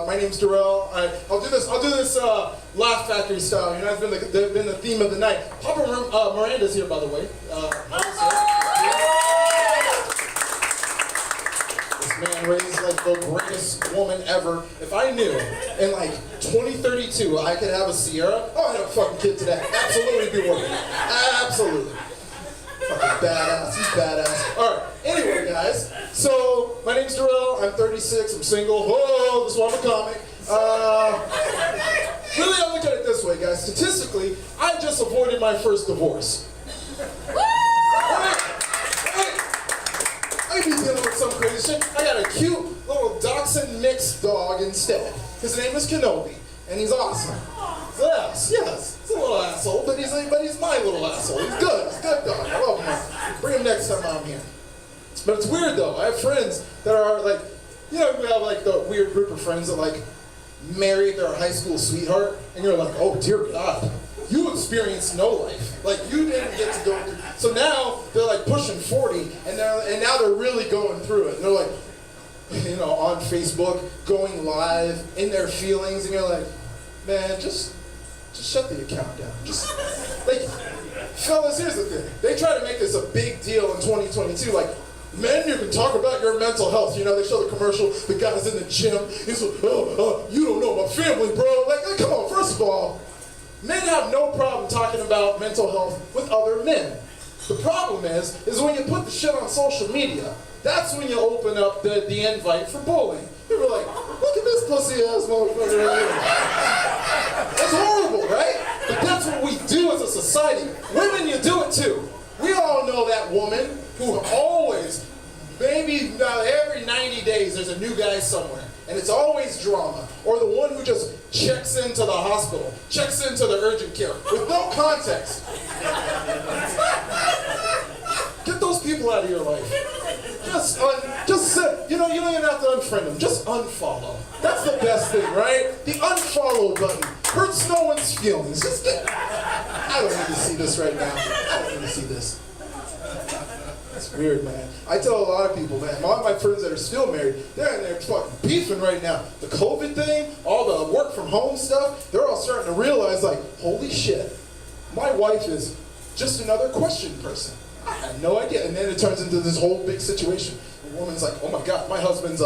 My name's Darrell. I'll do this Laugh Factory style. You know, it's been the theme of the night. Papa Miranda's here, by the way. This man raised like the greatest woman ever. If I knew in like 2032 I could have a Sierra, I'd have a fucking kid today. Absolutely be working. Absolutely. Fucking badass. He's badass. Alright, anyway, guys. So, my name's Darrell. I'm 36. I'm single. Whoa, this is why I'm a comic. Really, I look at it this way, guys. Statistically, I just avoided my first divorce. I be dealing with some crazy shit. I got a cute little dachshund mixed dog instead. His name is Kenobi, and he's awesome. Yes, he's a little asshole, but he's my little asshole. He's good. He's a good dog. I love him. Bring him next time I'm here. But it's weird though. I have friends that are like, you know, we have like the weird group of friends that like married their high school sweetheart, and you're like, oh dear God, you experienced no life. Like you didn't get to go through. So now they're like pushing 40, and now they're really going through it. And they're like, you know, on Facebook, going live in their feelings, and you're like, man, just shut the account down. Just like, fellas, here's the thing. They try to make this a big deal in 2022, like. Men, you can talk about your mental health. You know, they show the commercial, the guy's in the gym. He's like, you don't know my family, bro. Like, come on, first of all, men have no problem talking about mental health with other men. The problem is when you put the shit on social media, that's when you open up the invite for bullying. People are like, look at this pussy ass motherfucker right here. That's horrible, right? But that's what we do as a society. Women, you do it too. We all know that woman who always, maybe every 90 days, there's a new guy somewhere. And it's always drama. Or the one who just checks into the hospital, checks into the urgent care, with no context. Get those people out of your life. You don't even have to unfriend them. Just unfollow. That's the best thing, right? The unfollow button hurts no one's feelings. I don't need to see this right now. I don't need to see this. That's weird, man. I tell a lot of people, man, a lot of my friends that are still married, they're in there fucking beefing right now. The COVID thing, all the work from home stuff, they're all starting to realize, like, holy shit, my wife is just another question person. I had no idea. And then it turns into this whole big situation. The woman's like, oh my God, my husband's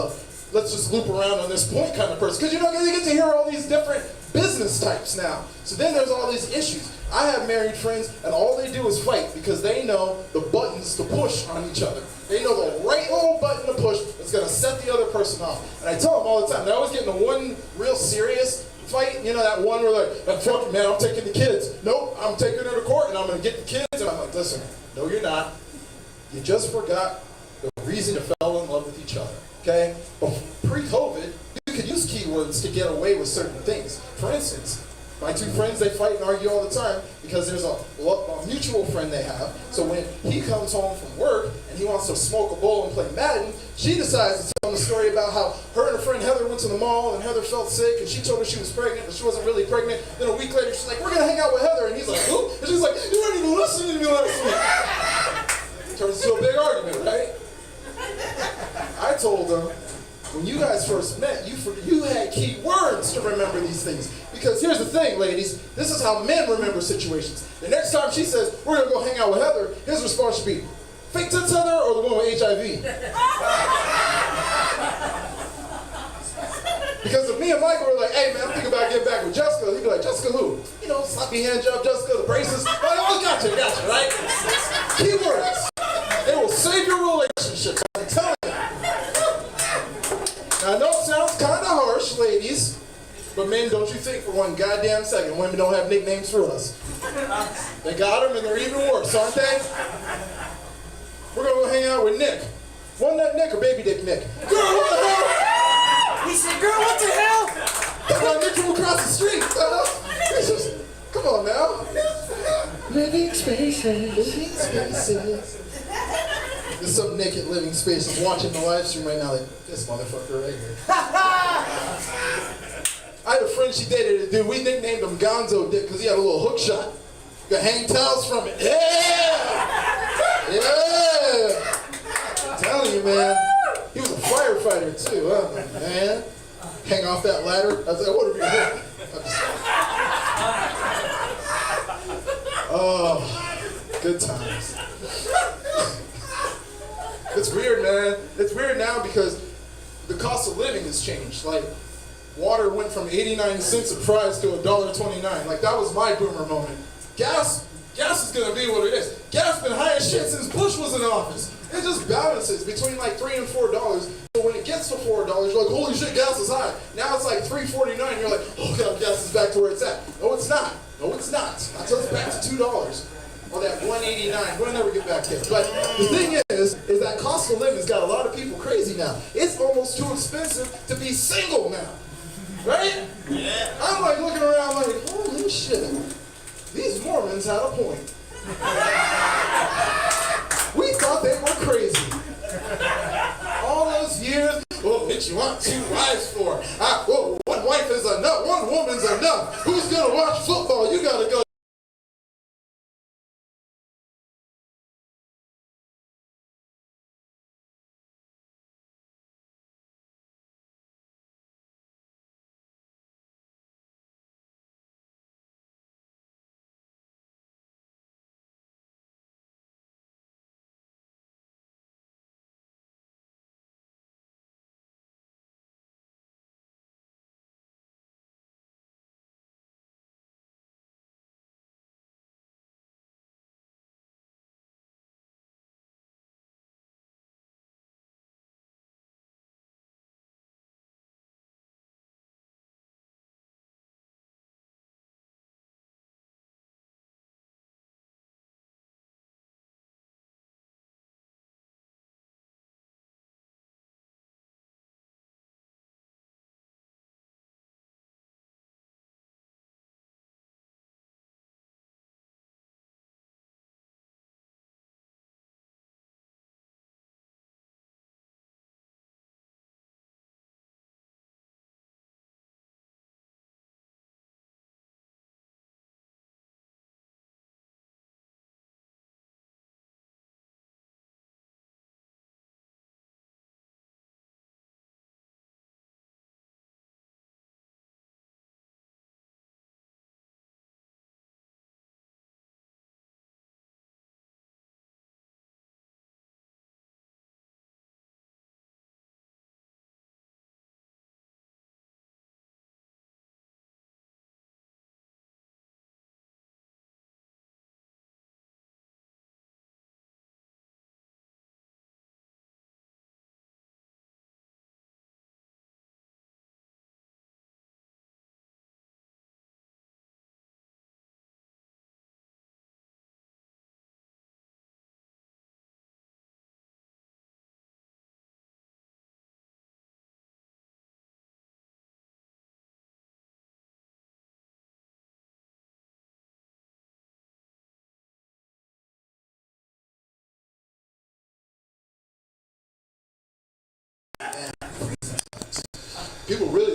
let's just loop around on this point kind of person. Because you know, you get to hear all these different business types now. So then there's all these issues. I have married friends, and all they do is fight because they know the buttons to push on each other. They know the right little button to push that's going to set the other person off. And I tell them all the time, they always get in the one real serious fight, you know, that one where like, fuck it, man, I'm taking the kids. Nope, I'm taking her to court, and I'm going to get the kids. And I'm like, listen, no, you're not. You just forgot the reason you fell in love with each other, okay? But pre-COVID, you could use keywords to get away with certain things. For instance, my two friends, they fight and argue all the time because there's a mutual friend they have. So when he comes home from work and he wants to smoke a bowl and play Madden, she decides to tell him a story about how her and her friend Heather went to the mall and Heather felt sick and she told her she was pregnant, but she wasn't really pregnant. Then a week later, she's like, we're going to hang out with Heather. And he's like, who? And she's like, you weren't even listening to me last week. Turns into a big argument, right? I told them, when you guys first met, you had key words to remember these things. Because here's the thing, ladies, this is how men remember situations. The next time she says, we're going to go hang out with Heather, his response should be, fake tits Heather or the one with HIV? Because if me and Michael were like, hey man, I'm thinking about getting back with Jessica, he'd be like, Jessica who? You know, sloppy hand job, Jessica, the braces. Like, oh, gotcha, right? Keywords. It will save your relationship, I'm telling you. Now I know it sounds kind of harsh, ladies, but men, don't you think for one goddamn second women don't have nicknames for us. They got them and they're even worse, aren't they? We're gonna go hang out with Nick. One Nut Nick or Baby Dick Nick? Girl, what the hell? He said, girl, what the hell? That's my Nick from across the street. Come on now. Living spaces. Living spaces. There's some naked living spaces watching the live stream right now like, this motherfucker right here. I had a friend, she dated a dude, we nicknamed him Gonzo Dick because he had a little hook shot. You could hang towels from it. Yeah! Yeah! I'm telling you, man. He was a firefighter too, huh, man? Hang off that ladder. I was like, what are you doing? Oh, good times. It's weird, man. It's weird now because the cost of living has changed. Like, water went from 89 cents a price to $1.29. Like, that was my boomer moment. Gas is gonna be what it is. Gas been high as shit since Bush was in office. It just balances between like $3 and $4. But when it gets to $4, you're like, holy shit, gas is high. Now it's like $3.49. You're like, oh god, gas is back to where it's at. No, it's not. No, it's not. Until it's back to $2. Or that $1.89. We'll never get back there. But the thing is that cost of living's got a lot of people crazy now. It's almost too expensive to be single now. Right? Yeah. I'm like looking around like, holy shit. These Mormons had a point. We thought they were crazy. All those years, oh, what you want 2 wives for? Whoa, one wife is enough, one woman's enough. Who's gonna watch football? You gotta go. People really